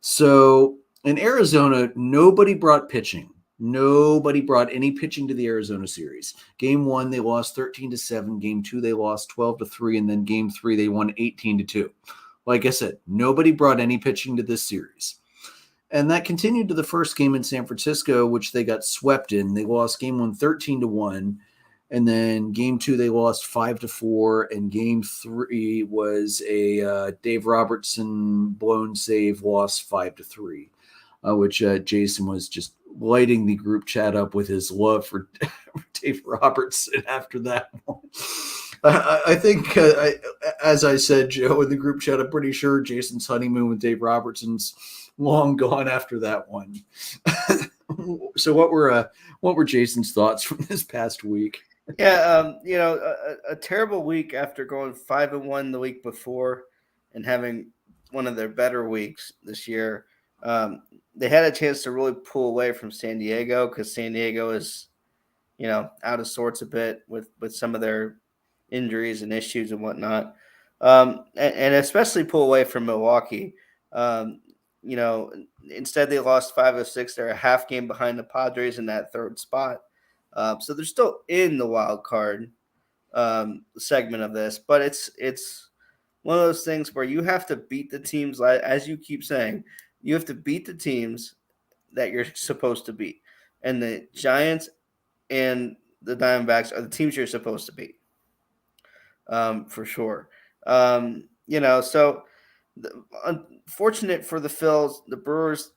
So in Arizona, nobody brought pitching. Nobody brought any pitching to the Arizona series. Game 1, they lost 13-7. Game 2, they lost 12-3. And then game 3, they won 18-2. Like I said, nobody brought any pitching to this series. And that continued to the first game in San Francisco, which they got swept in. They lost game 1 13-1. And then game 2, they lost 5-4. And game 3 was a Dave Robertson blown save loss 5-3, which Jason was just lighting the group chat up with his love for Dave Robertson after that one. I think, as I said, Joe, in the group chat, I'm pretty sure Jason's honeymoon with Dave Robertson's long gone after that one. So what were Jason's thoughts from this past week? Yeah, a terrible week after going 5-1 the week before and having one of their better weeks this year. They had a chance to really pull away from San Diego because San Diego is, out of sorts a bit with some of their injuries and issues and whatnot. And especially pull away from Milwaukee. Instead they lost 5-6. They're a half game behind the Padres in that third spot. So they're still in the wild card segment of this, but it's one of those things where you have to beat the teams, as you keep saying, you have to beat the teams that you're supposed to beat. And the Giants and the Diamondbacks are the teams you're supposed to beat, for sure. So unfortunate for the Phils, the Brewers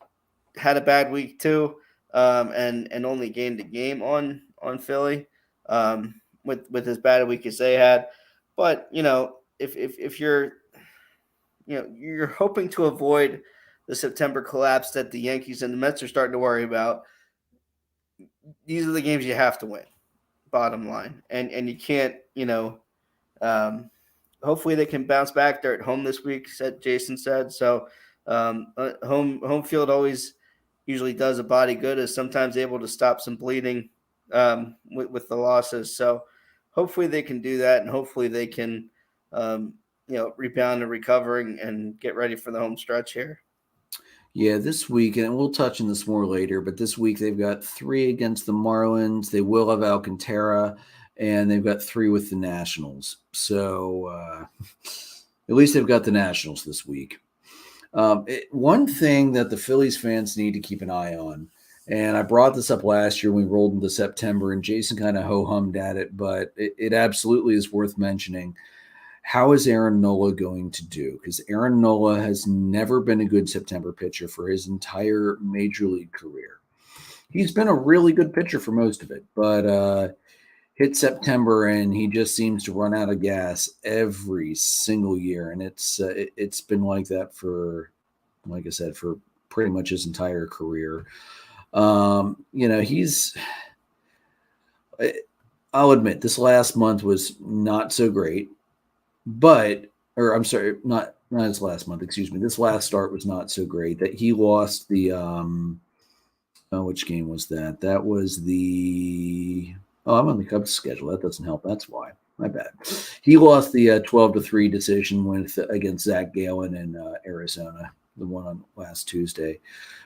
had a bad week too, and only gained a game on Philly with as bad a week as they had. But if you're you're hoping to avoid the September collapse that the Yankees and the Mets are starting to worry about, these are the games you have to win, bottom line. And you can't, hopefully they can bounce back. They're at home this week, Jason said. So Home field always usually does a body good, is sometimes able to stop some bleeding with the losses. So hopefully they can do that, and hopefully they can rebound and recovering and get ready for the home stretch here. Yeah, this week, and we'll touch on this more later, but this week they've got 3 against the Marlins. They will have Alcantara, and they've got 3 with the Nationals. So at least they've got the Nationals this week. One thing that the Phillies fans need to keep an eye on, and I brought this up last year when we rolled into September, and Jason kind of ho-hummed at it, but it absolutely is worth mentioning. How is Aaron Nola going to do? Because Aaron Nola has never been a good September pitcher for his entire major league career. He's been a really good pitcher for most of it, but hit September and he just seems to run out of gas every single year, and it's been like that for, like I said, for pretty much his entire career. He's. I'll admit this last month was not so great. Or I'm sorry, not his last month, excuse me. This last start was not so great. That he lost the which game was that? That was the I'm on the Cubs schedule. That doesn't help. That's why. My bad. He lost the 12-3 decision against Zach Gallen in Arizona, the one on last Tuesday.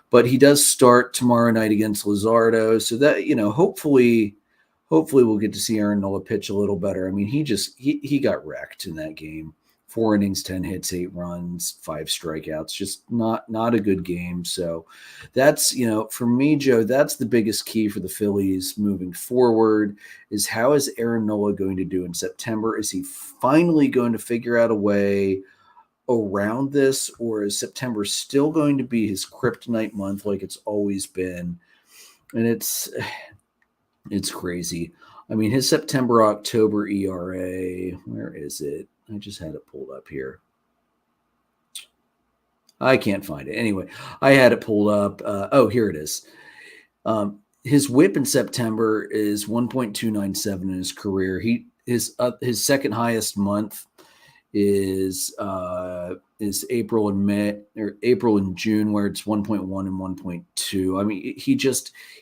But he does start tomorrow night against Luzardo, so that hopefully we'll get to see Aaron Nola pitch a little better. I mean, he got wrecked in that game. 4 innings, 10 hits, 8 runs, 5 strikeouts. Just not a good game. So that's, for me, Joe, that's the biggest key for the Phillies moving forward is how is Aaron Nola going to do in September? Is he finally going to figure out a way around this, or is September still going to be his kryptonite month like it's always been? And it's crazy. I mean, his September-October ERA, where is it? I just had it pulled up here. I can't find it. Anyway, I had it pulled up. Here it is. His WHIP in September is 1.297 in his career. His second highest month is April and May, or April and June, where it's 1.1 and 1.2. I mean,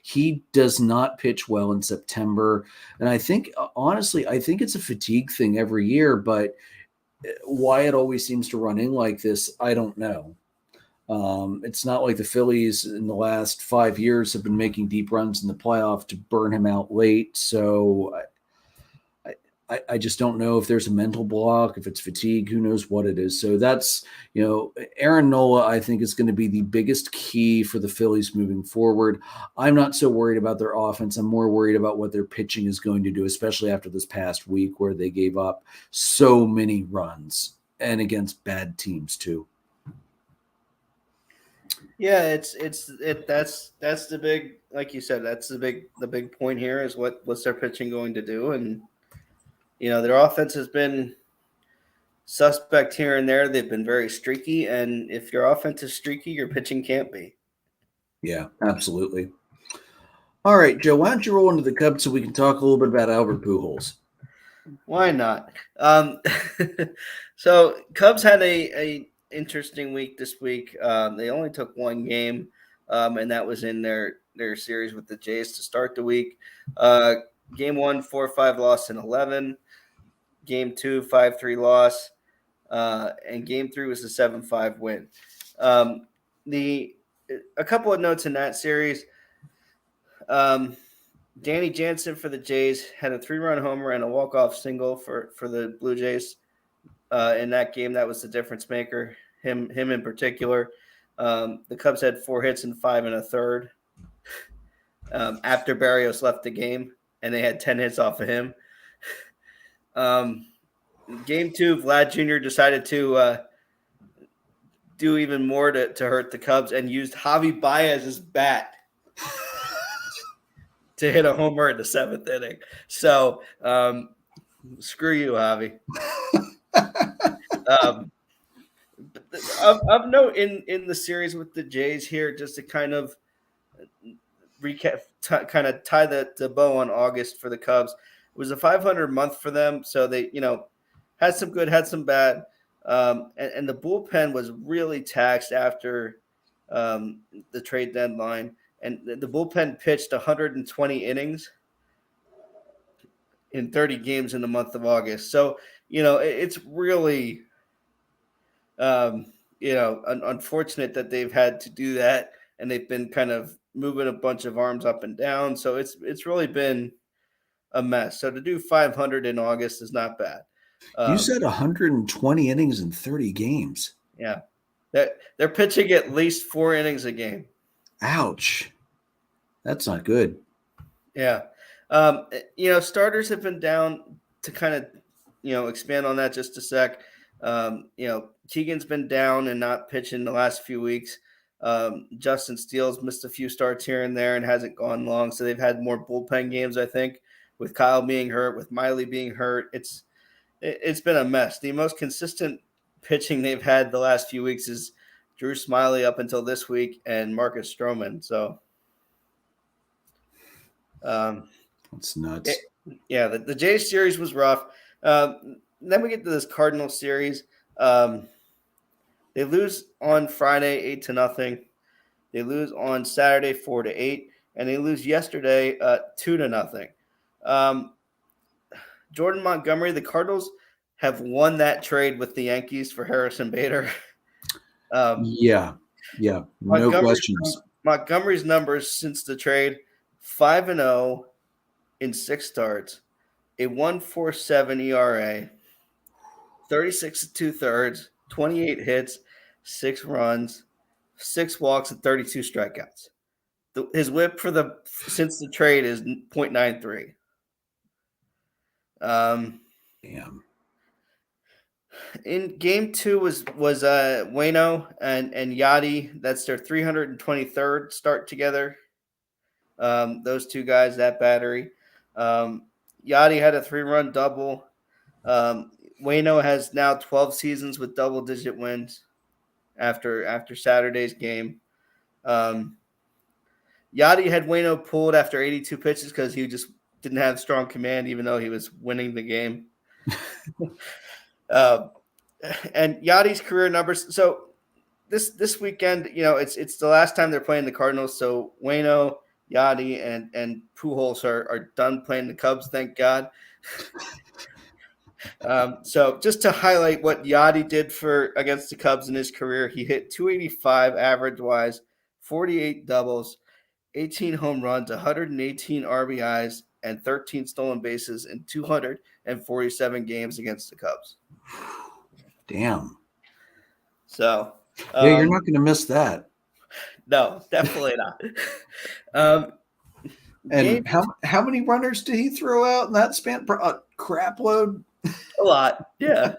he does not pitch well in September. And I think, honestly, it's a fatigue thing every year, but why it always seems to run in like this, I don't know. It's not like the Phillies in the last 5 years have been making deep runs in the playoff to burn him out late. So I just don't know if there's a mental block, if it's fatigue, who knows what it is. So that's, Aaron Nola, I think, is going to be the biggest key for the Phillies moving forward. I'm not so worried about their offense. I'm more worried about what their pitching is going to do, especially after this past week where they gave up so many runs and against bad teams too. Yeah, that's the big, like you said, that's the big point here is what's their pitching going to do. And their offense has been suspect here and there. They've been very streaky, and if your offense is streaky, your pitching can't be. Yeah, absolutely. All right, Joe, why don't you roll into the Cubs so we can talk a little bit about Albert Pujols? Why not? So Cubs had a interesting week this week. They only took 1 game, and that was in their series with the Jays to start the week. Game 1, 4-5 loss in 11. Game 2, 5-3 loss, and Game 3 was a 7-5 win. A couple of notes in that series. Danny Jansen for the Jays had a 3-run homer and a walk-off single for the Blue Jays in that game. That was the difference maker. Him in particular. The Cubs had 4 hits and 5 1/3 after Barrios left the game, and they had 10 hits off of him. Game 2, Vlad Jr. decided to do even more to hurt the Cubs and used Javi Baez's bat to hit a homer in the 7th inning. So screw you, Javi. Of note in the series with the Jays here, just to kind of recap, kind of tie the bow on August for the Cubs. It was a 500 month for them, so they had some good, had some bad. And the bullpen was really taxed after the trade deadline. And the bullpen pitched 120 innings in 30 games in the month of August. So, it's really, unfortunate that they've had to do that, and they've been kind of moving a bunch of arms up and down. So it's really been a mess. So to do 500 in August is not bad. You said 120 innings in 30 games. Yeah. They're pitching at least 4 innings a game. Ouch. That's not good. Yeah. Starters have been down. To kind of, expand on that just a sec. Keegan's been down and not pitching the last few weeks. Justin Steele's missed a few starts here and there and hasn't gone long. So they've had more bullpen games, I think, with Kyle being hurt, with Miley being hurt. It's been a mess. The most consistent pitching they've had the last few weeks is Drew Smiley up until this week and Marcus Stroman. So, that's nuts. The Jays series was rough. Then we get to this Cardinals series. They lose on Friday 8-0. They lose on Saturday 4-8, and they lose yesterday 2-0. Jordan Montgomery, the Cardinals have won that trade with the Yankees for Harrison Bader. No questions. Montgomery's numbers since the trade: 5-0 in 6 starts, a 1.47 ERA, 36 2/3, 28 hits, 6 runs, 6 walks, and 32 strikeouts. His WHIP since the trade is 0.93. Damn. In game 2 was Waino and Yachty. That's their 323rd start together. Those two guys, that battery. Yachty had a 3-run double. Waino has now 12 seasons with double-digit wins after Saturday's game. Yachty had Waino pulled after 82 pitches because he just didn't have strong command, even though he was winning the game. And Yachty's career numbers. So this weekend, it's the last time they're playing the Cardinals. So Waino, Yachty, and Pujols are done playing the Cubs. Thank God. So just to highlight what Yachty did against the Cubs in his career, he hit 285 average-wise, 48 doubles, 18 home runs, 118 RBIs, and 13 stolen bases in 247 games against the Cubs. Damn. So you're not going to miss that. No, definitely not. And how many runners did he throw out in that span? A crap load. A lot, yeah.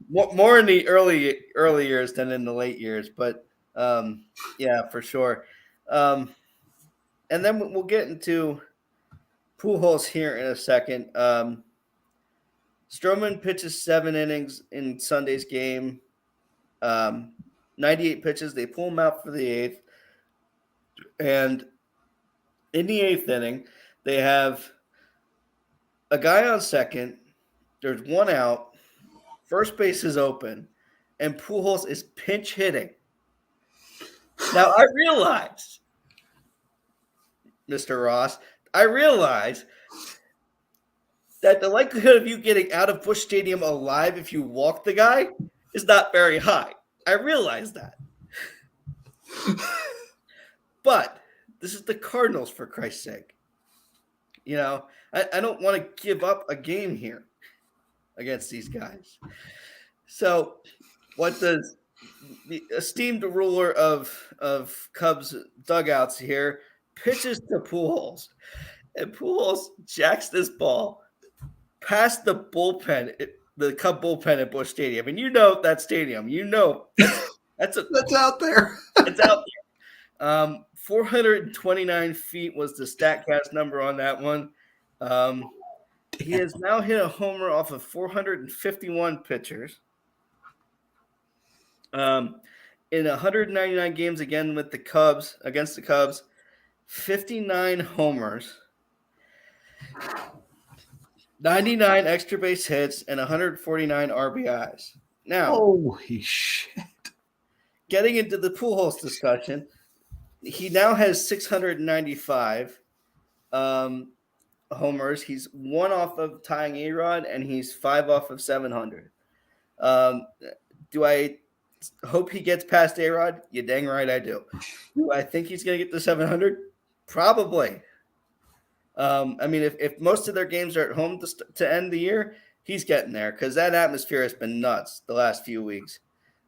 More in the early years than in the late years, but yeah, for sure. And then we'll get into Pujols here in a second. Stroman pitches 7 innings in Sunday's game. 98 pitches. They pull him out for the 8th. And in the 8th inning, they have a guy on second. There's 1 out. First base is open. And Pujols is pinch hitting. Now, I realize, Mr. Ross, that the likelihood of you getting out of Busch Stadium alive if you walk the guy is not very high. I realize that. But this is the Cardinals, for Christ's sake. I don't want to give up a game here against these guys. So what does the esteemed ruler of Cubs dugouts here pitches to Pujols, and Pujols jacks this ball past the bullpen, the Cub bullpen at Busch Stadium. And that stadium. That's out there. It's out there. 429 feet was the StatCast number on that one. He has now hit a homer off of 451 pitchers. In 199 games again with the Cubs, against the Cubs, 59 homers, 99 extra base hits, and 149 RBIs. Now, holy shit. getting into the Pujols discussion, he now has 695 homers. He's 1 off of tying A-Rod, and he's 5 off of 700. Do I hope he gets past A-Rod? You dang right I do. Do I think he's going to get to 700? Probably. I mean, if most of their games are at home to end the year, he's getting there because that atmosphere has been nuts the last few weeks.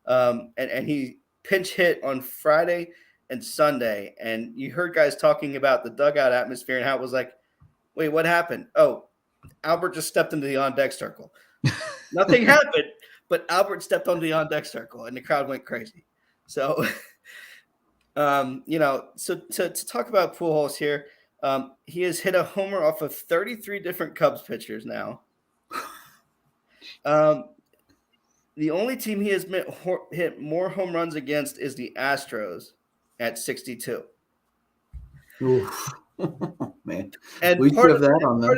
And he pinch hit on Friday and Sunday, and you heard guys talking about the dugout atmosphere and how it was like, wait, what happened? Oh, Albert just stepped into the on-deck circle. Nothing happened, but Albert stepped onto the on-deck circle, and the crowd went crazy. So, so to talk about Pujols here, he has hit a homer off of 33 different Cubs pitchers now. The only team he has hit more home runs against is the Astros at 62. Oof. Man, And we part have of that on them.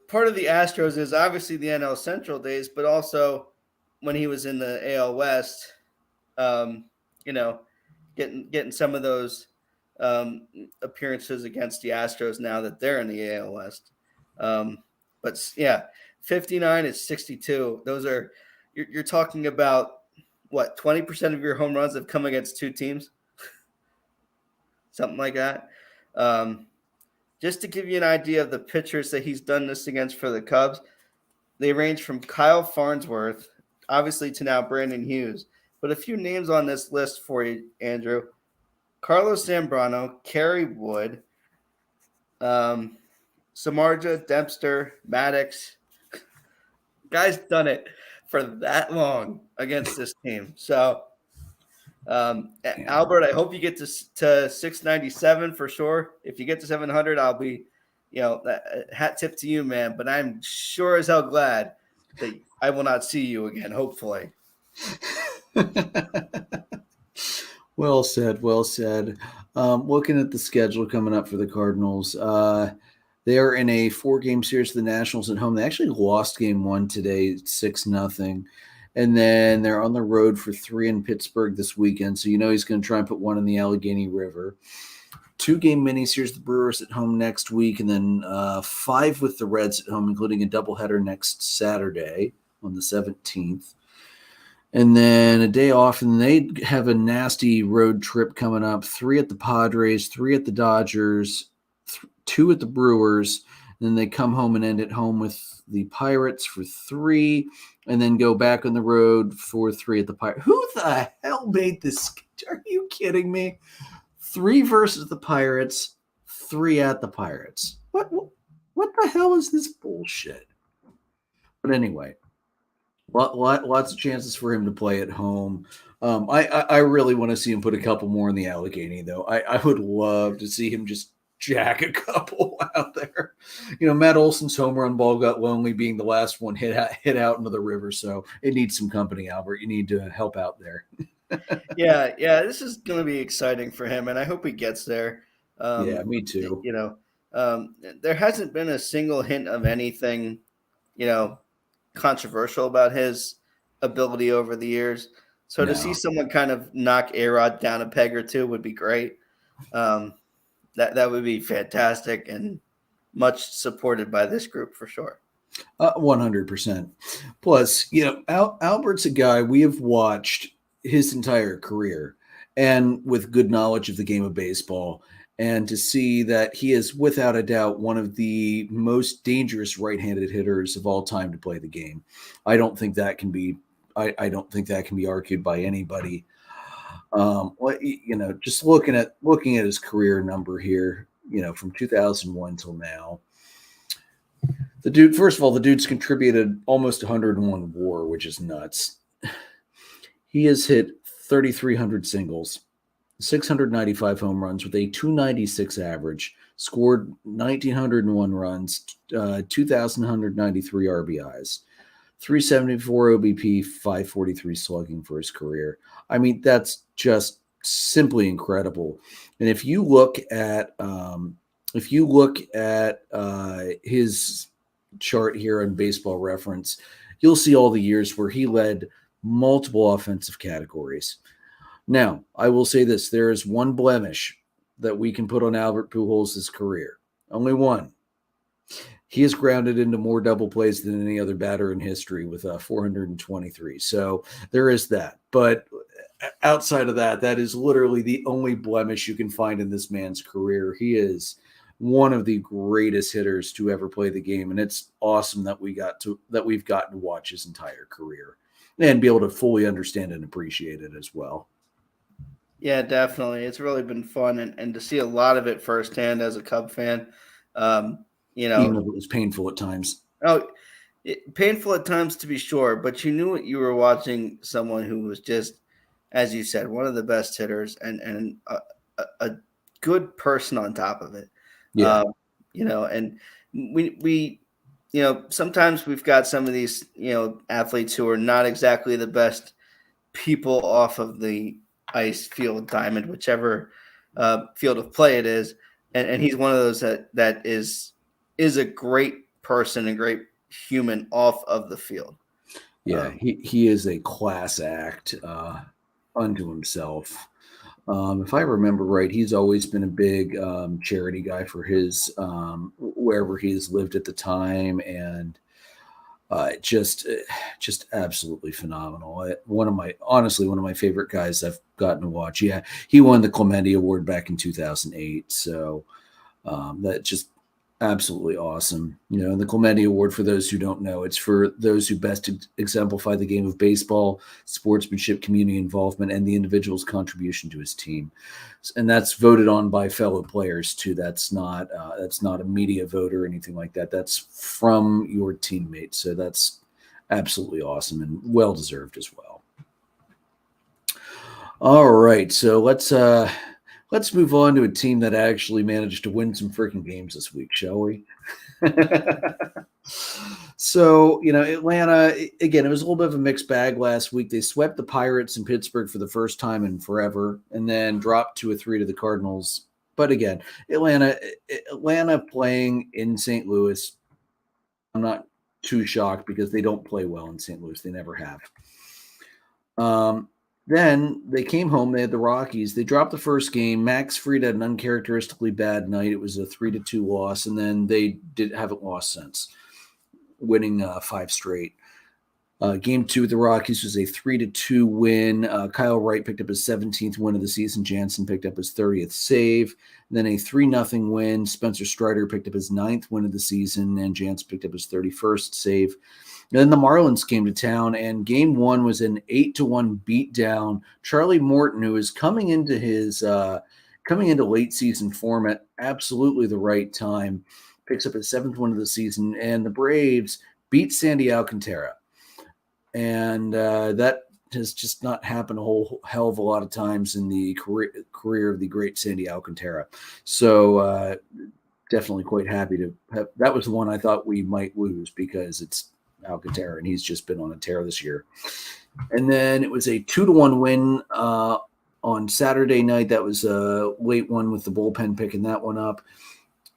Part of the Astros is obviously the NL Central days, but also when he was in the AL West, getting some of those appearances against the Astros now that they're in the AL West. But yeah, 59 is 62. Those are you're talking about what 20% of your home runs have come against two teams, something like that. Just to give you an idea of the pitchers that he's done this against for the Cubs, they range from Kyle Farnsworth, obviously, to now Brandon Hughes. But a few names on this list for you, Andrew: Carlos Zambrano, Kerry Wood, Samardzija, Dempster, Maddox. Guy's done it for that long against this team. So, Albert, I hope you get to 697 for sure. If you get to 700, I'll be, hat tip to you, man. But I'm sure as hell glad that I will not see you again, hopefully. Well said. Well said. Looking at the schedule coming up for the Cardinals, they are in a 4-game series to the Nationals at home. They actually lost game 1 today, 6-0. And then they're on the road for 3 in Pittsburgh this weekend. So he's going to try and put 1 in the Allegheny River. 2-game mini-series, the Brewers at home next week, and then 5 with the Reds at home, including a doubleheader next Saturday on the 17th. And then a day off, and they have a nasty road trip coming up. 3 at the Padres, 3 at the Dodgers, 2 at the Brewers. And then they come home and end at home with the Pirates for 3, and then go back on the road for 3 at the Pirates. Who the hell made this? Are you kidding me? 3 versus the Pirates, 3 at the Pirates. What the hell is this bullshit? But anyway, lots of chances for him to play at home. I really want to see him put a couple more in the Allegheny, though. I would love to see him just jack a couple out there. Matt Olson's home run ball got lonely being the last one hit out into the river, so it needs some company, Albert. You need to help out there. Yeah, this is going to be exciting for him, and I hope he gets there. Yeah, me too. There hasn't been a single hint of anything, controversial about his ability over the years. So to see someone kind of knock A-Rod down a peg or two would be great. That would be fantastic and much supported by this group for sure. 100%. Plus, Albert's a guy we have watched his entire career, and with good knowledge of the game of baseball, and to see that he is without a doubt one of the most dangerous right-handed hitters of all time to play the game. I don't think that can be argued by anybody. Just looking at his career number here, from 2001 till now, the dude's contributed almost 101 WAR, which is nuts. He has hit 3,300 singles, 695 home runs with a 296 average, scored 1,901 runs, 2,193 RBIs, 374 OBP, 543 slugging for his career. I mean, that's just simply incredible. And if you look at his chart here on Baseball Reference, you'll see all the years where he led multiple offensive categories. Now, I will say this. There is one blemish that we can put on Albert Pujols' career. Only one. He is grounded into more double plays than any other batter in history with 423. So there is that. But outside of that, that is literally the only blemish you can find in this man's career. He is one of the greatest hitters to ever play the game, and it's awesome that we've gotten to watch his entire career and be able to fully understand and appreciate it as well. Yeah, definitely. It's really been fun, and to see a lot of it firsthand as a Cub fan. Even if it was painful at times. Painful at times to be sure, but you knew you were watching someone who was just, as you said, one of the best hitters and a good person on top of it. Yeah. And we sometimes we've got some of these, athletes who are not exactly the best people off of the ice, field, diamond, whichever field of play it is. And he's one of those that is a great person, a great human off of the field. Yeah, he is a class act unto himself. If I remember right, he's always been a big charity guy for his wherever he's lived at the time, and just absolutely phenomenal. One of my favorite guys I've gotten to watch. Yeah, he won the Clemente Award back in 2008, so that just absolutely awesome. The Clemente Award, for those who don't know, it's for those who best exemplify the game of baseball, sportsmanship, community involvement, and the individual's contribution to his team. And that's voted on by fellow players too. That's not a media vote or anything like that. That's from your teammates. So that's absolutely awesome and well deserved as well. All right, so let's move on to a team that actually managed to win some freaking games this week, shall we? So, Atlanta, again, it was a little bit of a mixed bag last week. They swept the Pirates in Pittsburgh for the first time in forever and then dropped 2-3 to the Cardinals. But again, Atlanta playing in St. Louis, I'm not too shocked because they don't play well in St. Louis. They never have. Then they came home. They had the Rockies. They dropped the first game. Max Fried had an uncharacteristically bad night. It was a 3-2 loss, and then they haven't lost since, winning 5 straight. Game 2 with the Rockies was a 3-2 win. Kyle Wright picked up his 17th win of the season. Jansen picked up his 30th save. And then a 3-0 win. Spencer Strider picked up his 9th win of the season, and Jansen picked up his 31st save. And then the Marlins came to town, and game 1 was an 8-1 beatdown. Charlie Morton, who is coming into late season form at absolutely the right time, picks up his 7th win of the season, and the Braves beat Sandy Alcantara. And that has just not happened a whole hell of a lot of times in the career of the great Sandy Alcantara. So definitely quite happy to have. That was the one I thought we might lose because it's Alcantara, and he's just been on a tear this year. And then it was a 2-1 win on Saturday night. That was a late one with the bullpen picking that one up.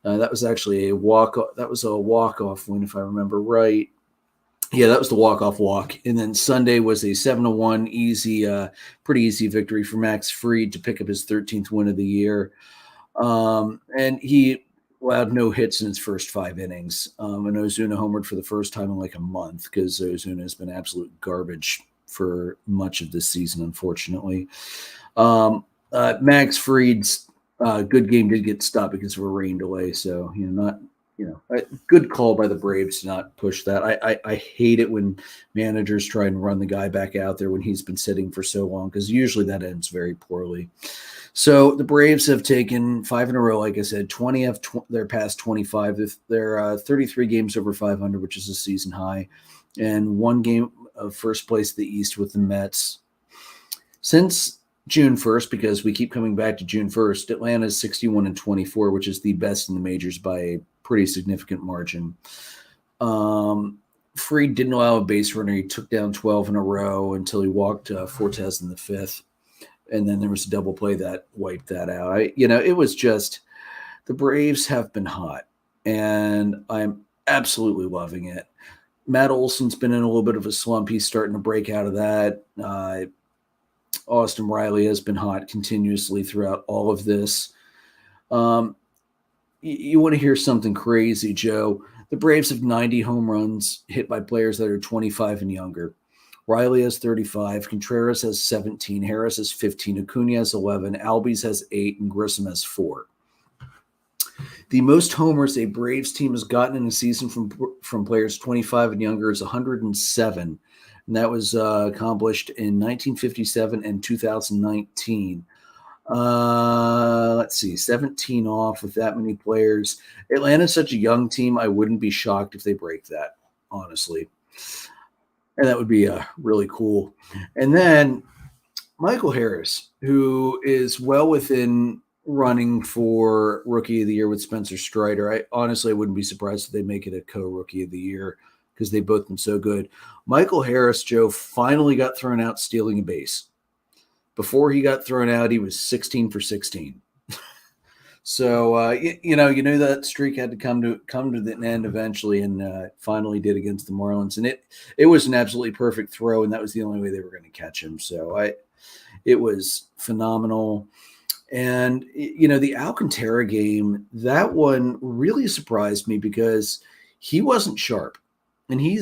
That was actually a walk. That was a walk-off win, if I remember right. Yeah, that was the walk-off walk. And then Sunday was a 7-1 pretty easy victory for Max Fried to pick up his 13th win of the year. And he allowed no hits in his first 5 innings. And Ozuna homered for the first time in like a month because Ozuna has been absolute garbage for much of this season, unfortunately. Max Fried's good game did get stopped because of a rain delay. So, a good call by the Braves to not push that. I hate it when managers try and run the guy back out there when he's been sitting for so long because usually that ends very poorly. So the Braves have taken 5 in a row, like I said, 20 of their past 25. They're 33 games over 500, which is a season high, and 1 game of first place in the East with the Mets. Since June 1st, because we keep coming back to June 1st, Atlanta is 61-24, which is the best in the majors by a pretty significant margin. Fried didn't allow a base runner. He took down 12 in a row until he walked Fortes in the 5th. And then there was a double play that wiped that out. It was just the Braves have been hot, and I'm absolutely loving it. Matt Olson's been in a little bit of a slump. He's starting to break out of that. Austin Riley has been hot continuously throughout all of this. You want to hear something crazy, Joe? The Braves have 90 home runs hit by players that are 25 and younger. Riley has 35. Contreras has 17. Harris has 15. Acuna has 11. Albies has 8. And Grissom has 4. The most homers a Braves team has gotten in a season from players 25 and younger is 107. And that was accomplished in 1957 and 2019. Let's see, 17 off with that many players. Atlanta's such a young team. I wouldn't be shocked if they break that, honestly. And that would be really cool. And then Michael Harris, who is well within running for Rookie of the Year with Spencer Strider. I honestly wouldn't be surprised if they make it a co-Rookie of the Year because they've both been so good. Michael Harris, Joe, finally got thrown out stealing a base. Before he got thrown out, he was 16 for 16. So you knew that streak had to come to the end eventually, and finally did against the Marlins. And it was an absolutely perfect throw, and that was the only way they were going to catch him. So it was phenomenal. And the Alcantara game, that one really surprised me because he wasn't sharp, and he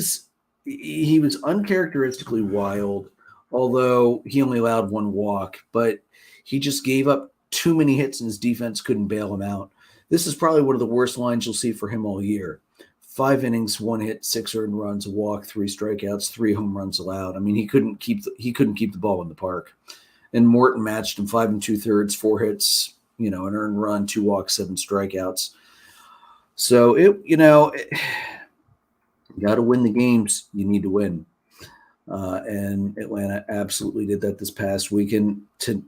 was uncharacteristically wild. Although he only allowed 1 walk, but he just gave up too many hits and his defense couldn't bail him out. This is probably one of the worst lines you'll see for him all year. 5 innings, 1 hit, 6 earned runs, a walk, 3 strikeouts, 3 home runs allowed. I mean, he couldn't keep the ball in the park. And Morton matched him 5 2/3, 4 hits, an earned run, 2 walks, 7 strikeouts. So you got to win the games you need to win. And Atlanta absolutely did that this past weekend. To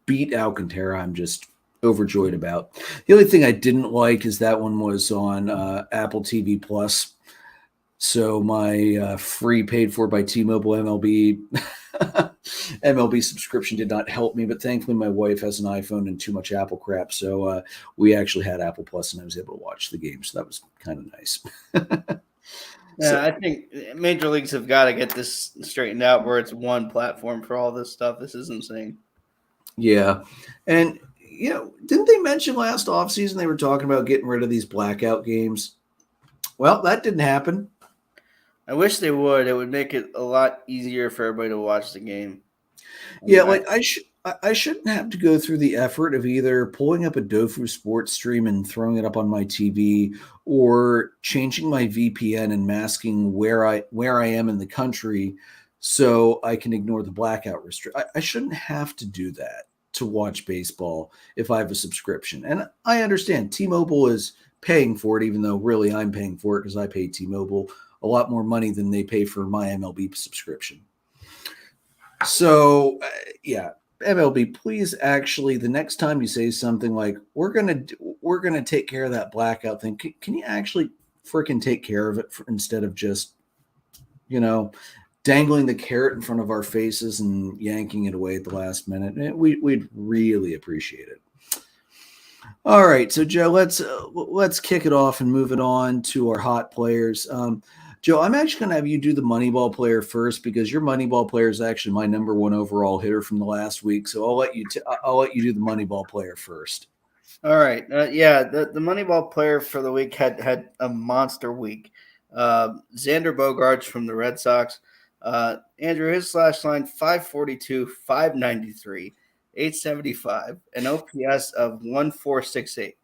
beat Alcantara, I'm just overjoyed about. The only thing I didn't like is that one was on Apple TV Plus. So my free paid for by T-Mobile MLB subscription did not help me, but thankfully my wife has an iPhone and too much Apple crap. So we actually had Apple Plus and I was able to watch the game. So that was kind of nice. Yeah, I think major leagues have got to get this straightened out where it's one platform for all this stuff. This is insane. Yeah. And, didn't they mention last offseason they were talking about getting rid of these blackout games? Well, that didn't happen. I wish they would. It would make it a lot easier for everybody to watch the game. Yeah, I shouldn't have to go through the effort of either pulling up a Dofu Sports stream and throwing it up on my TV or changing my VPN and masking where I am in the country so I can ignore the blackout restriction. I shouldn't have to do that to watch baseball if I have a subscription. And I understand T-Mobile is paying for it, even though really I'm paying for it because I pay T-Mobile a lot more money than they pay for my MLB subscription. So, yeah. MLB, please actually, the next time you say something like, we're gonna take care of that blackout thing, can you actually freaking take care of it instead of just, dangling the carrot in front of our faces and yanking it away at the last minute? We'd really appreciate it. All right, so Joe, let's kick it off and move it on to our hot players. Joe, I'm actually going to have you do the Moneyball player first because your Moneyball player is actually my number 1 overall hitter from the last week. So I'll let you do the Moneyball player first. All right. The Moneyball player for the week had a monster week. Xander Bogaerts from the Red Sox. Andrew, his slash line 542, 593, 875, an OPS of 1468.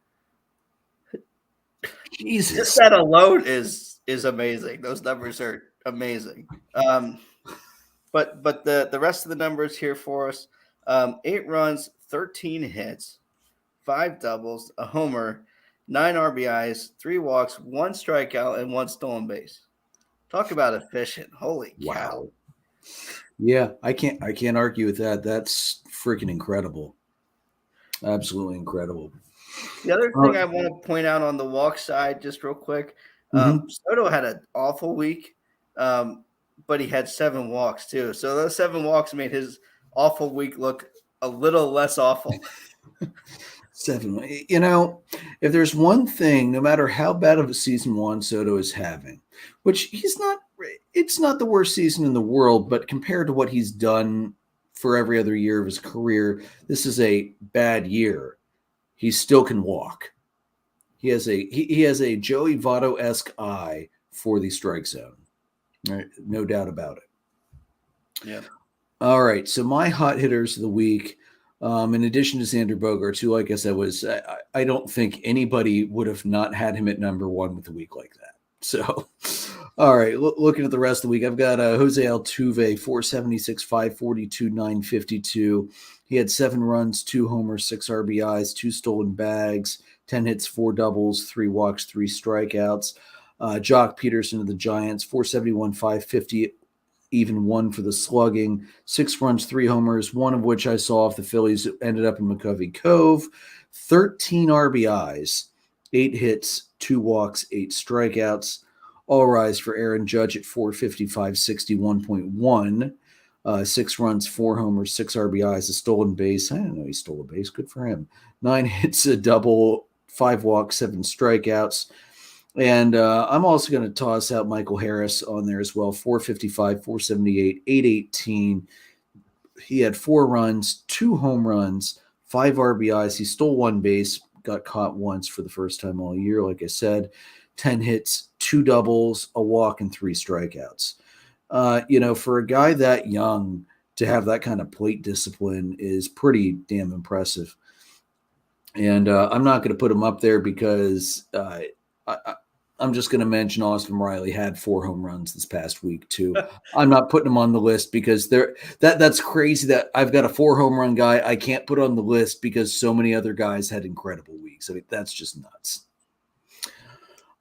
Jesus. Just that alone is amazing. Those numbers are amazing. But the rest of the numbers here for us: 8 runs, 13 hits, 5 doubles, a homer, 9 RBIs, 3 walks, 1 strikeout, and 1 stolen base. Talk about efficient! Holy cow! Wow. Yeah, I can't argue with that. That's freaking incredible. Absolutely incredible. The other thing I want to point out on the walk side, just real quick, Soto had an awful week, but he had 7 walks too. So those 7 walks made his awful week look a little less awful. 7. If there's one thing, no matter how bad of a season Juan Soto is having, which it's not the worst season in the world, but compared to what he's done for every other year of his career, this is a bad year. He still can walk. He has a Joey Votto-esque eye for the strike zone. Right? No doubt about it. Yeah. All right. So my hot hitters of the week, in addition to Xander Bogaerts, who, like I said, I don't think anybody would have not had him at number one with a week like that. So, all right. Looking at the rest of the week, I've got Jose Altuve, 476, 542, 952. He had 7 runs, 2 homers, 6 RBIs, 2 stolen bags, 10 hits, 4 doubles, 3 walks, 3 strikeouts. Jock Peterson of the Giants, 471, 550, even 1 for the slugging, 6 runs, 3 homers, 1 of which I saw off the Phillies ended up in McCovey Cove, 13 RBIs, 8 hits, 2 walks, 8 strikeouts. All rise for Aaron Judge at 455, 61.1. 6 runs, 4 homers, 6 RBIs, a stolen base. I didn't know he stole a base. Good for him. 9 hits, a double, 5 walks, 7 strikeouts. And I'm also going to toss out Michael Harris on there as well. 455, 478, 818. He had 4 runs, 2 home runs, 5 RBIs. He stole 1 base, got caught once for the first time all year, like I said. 10 hits, 2 doubles, a walk, and 3 strikeouts. For a guy that young to have that kind of plate discipline is pretty damn impressive. And I'm not going to put him up there because I'm just going to mention Austin Riley had 4 home runs this past week too. I'm not putting him on the list because that's crazy that I've got a 4 home run guy I can't put on the list because so many other guys had incredible weeks. I mean, that's just nuts.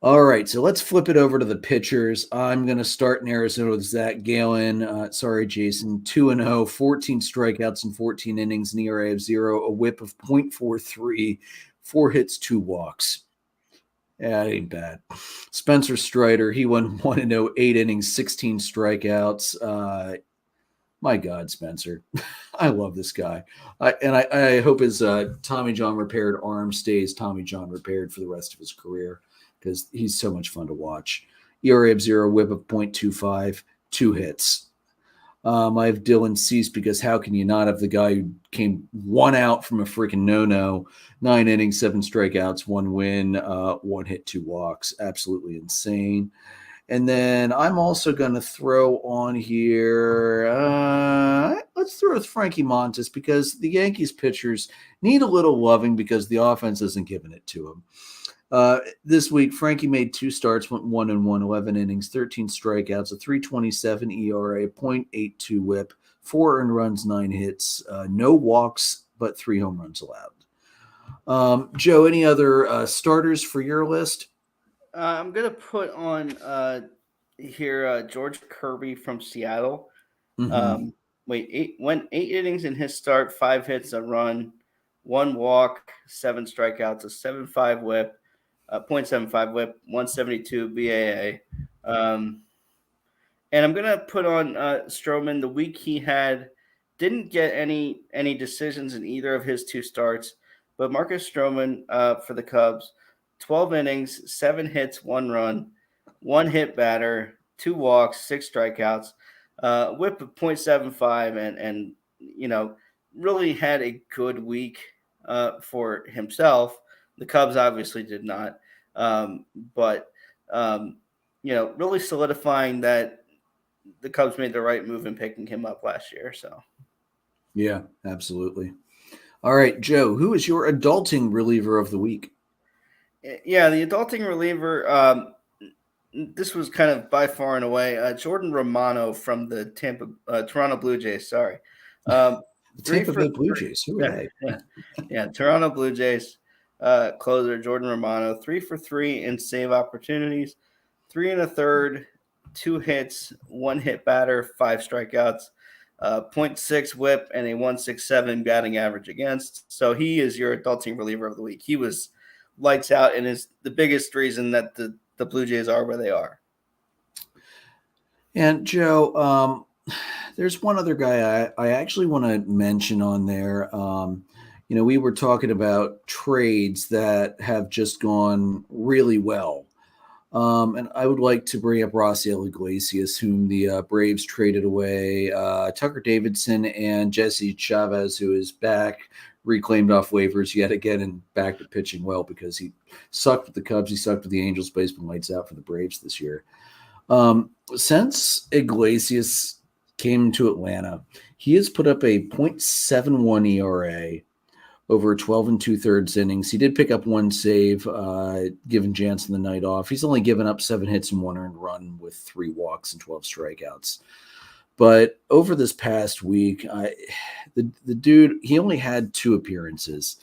All right, so let's flip it over to the pitchers. I'm going to start in Arizona with Zach Gallen. Sorry, Jason. 2-0, 14 strikeouts in 14 innings, an ERA of 0, a whip of .43, 4 hits, 2 walks. Yeah, it ain't bad. Spencer Strider, he won 1-0, 8 innings, 16 strikeouts. My God, Spencer. I love this guy. I hope his Tommy John repaired arm stays Tommy John repaired for the rest of his career because he's so much fun to watch. ERA of 0, whip of .25, 2 hits. I have Dylan Cease because how can you not have the guy who came 1 out from a freaking no-no, 9 innings, 7 strikeouts, 1 win, 1 hit, 2 walks. Absolutely insane. And then I'm also going to throw on here, let's throw with Frankie Montas because the Yankees pitchers need a little loving because the offense isn't giving it to them. This week, Frankie made 2 starts, went 1-1, 11 innings, 13 strikeouts, a 3.27 ERA, a .82 whip, 4 earned runs, 9 hits, no walks, but 3 home runs allowed. Joe, any other starters for your list? I'm going to put on here George Kirby from Seattle. Mm-hmm. Went 8 innings in his start, 5 hits, a run, 1 walk, 7 strikeouts, a 7.5 whip, .75 whip, 172 BAA. And I'm going to put on Stroman. The week he had didn't get any decisions in either of his 2 starts, but Marcus Stroman for the Cubs, 12 innings, 7 hits, 1 run, 1 hit batter, 2 walks, 6 strikeouts, whip of .75, and really had a good week for himself. The Cubs obviously did not, but really solidifying that the Cubs made the right move in picking him up last year. So, yeah, absolutely. All right, Joe, who is your adulting reliever of the week? Yeah, the adulting reliever. This was kind of by far and away Jordan Romano from the Toronto Blue Jays. Sorry, the Tampa Bay Blue Jays. Who are they? Yeah, Toronto Blue Jays closer Jordan Romano, 3 for 3 in save opportunities, 3 1/3, 2 hits, 1 hit batter, 5 strikeouts, .6 whip, and a 1.67 batting average against. So he is your adulting reliever of the week. He was lights out and is the biggest reason that the Blue Jays are where they are. And Joe, there's one other guy I actually want to mention on there. we were talking about trades that have just gone really well. And I would like to bring up Rossiel Iglesias, whom the Braves traded away, Tucker Davidson, and Jesse Chavez, who is back, reclaimed off waivers yet again, and back to pitching well because he sucked with the Cubs, he sucked with the Angels, but he's been lights out for the Braves this year. Since Iglesias came to Atlanta, he has put up a .71 ERA over 12 and 2/3 innings. He did pick up one save, giving Jansen the night off. He's only given up 7 hits and 1 earned run with 3 walks and 12 strikeouts. But over this past week, the dude, he only had 2 appearances,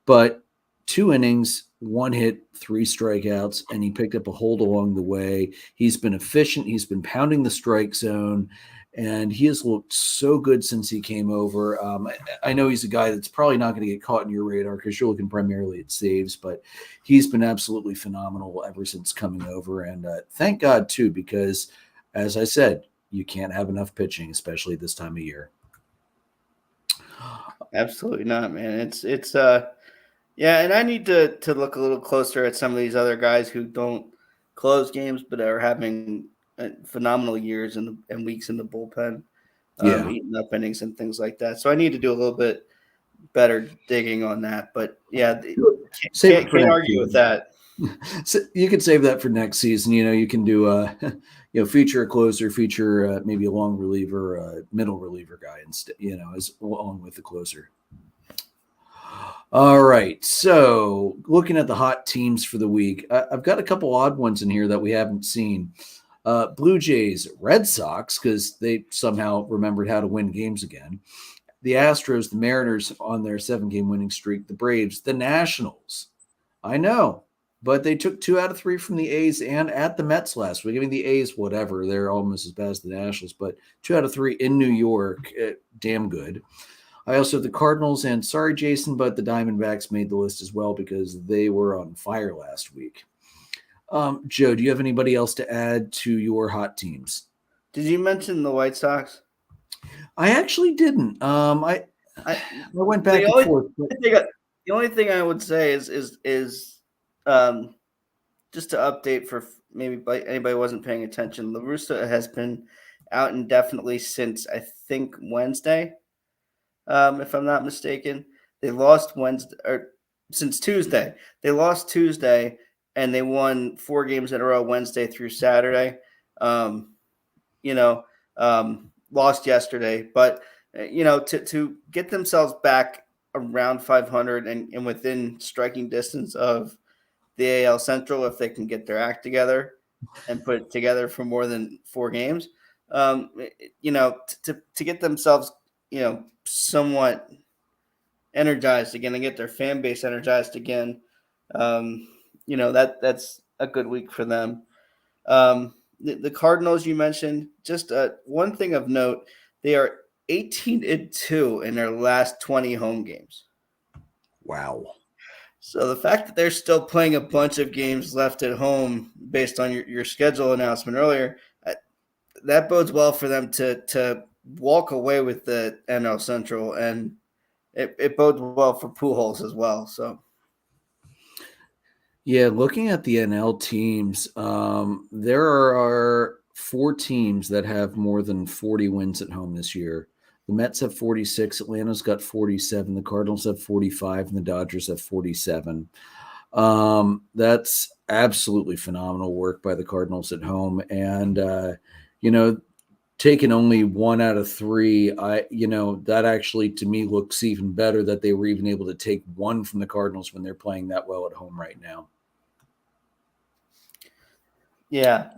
but 2 innings, 1 hit, 3 strikeouts, and he picked up a hold along the way. He's been efficient. He's been pounding the strike zone, and he has looked so good since he came over. I know he's a guy that's probably not going to get caught in your radar because you're looking primarily at saves, but he's been absolutely phenomenal ever since coming over. And thank God, too, because, as I said, you can't have enough pitching, especially this time of year. Absolutely not, man. It's yeah, and I need to look a little closer at some of these other guys who don't close games but are having phenomenal years and weeks in the bullpen, eating up innings and things like that. So I need to do a little bit better digging on that. But yeah, can't argue with that. So you can save that for next season. You can do feature a closer, feature maybe a long reliever, middle reliever guy instead. As along with the closer. All right. So looking at the hot teams for the week, I've got a couple odd ones in here that we haven't seen. Blue Jays, Red Sox, because they somehow remembered how to win games again. The Astros, the Mariners on their 7-game winning streak. The Braves, the Nationals. I know, but they took 2 out of 3 from the A's and at the Mets last week. I mean, the A's, whatever, they're almost as bad as the Nationals, but 2 out of 3 in New York, damn good. I also have the Cardinals, and sorry, Jason, but the Diamondbacks made the list as well because they were on fire last week. Joe, do you have anybody else to add to your hot teams? Did you mention the White Sox? I actually didn't. I went back and forth. The only thing I would say is just to update for maybe anybody who wasn't paying attention. La Russa has been out indefinitely since I think Wednesday, if I'm not mistaken. They lost Wednesday or since Tuesday. They lost Tuesday. And they won 4 games in a row Wednesday through Saturday. Lost yesterday. But, to get themselves back around 500 and within striking distance of the AL Central, if they can get their act together and put it together for more than 4 games, to get themselves, somewhat energized again and get their fan base energized again, that's a good week for them. The Cardinals you mentioned, just one thing of note, they are 18-2 in their last 20 home games. Wow. So the fact that they're still playing a bunch of games left at home based on your schedule announcement earlier, that bodes well for them to walk away with the NL Central, and it bodes well for Pujols as well. So. Yeah, looking at the NL teams, there are 4 teams that have more than 40 wins at home this year. The Mets have 46, Atlanta's got 47, the Cardinals have 45, and the Dodgers have 47. That's absolutely phenomenal work by the Cardinals at home. And, taking only 1 out of 3, that actually to me looks even better that they were even able to take 1 from the Cardinals when they're playing that well at home right now. Yeah.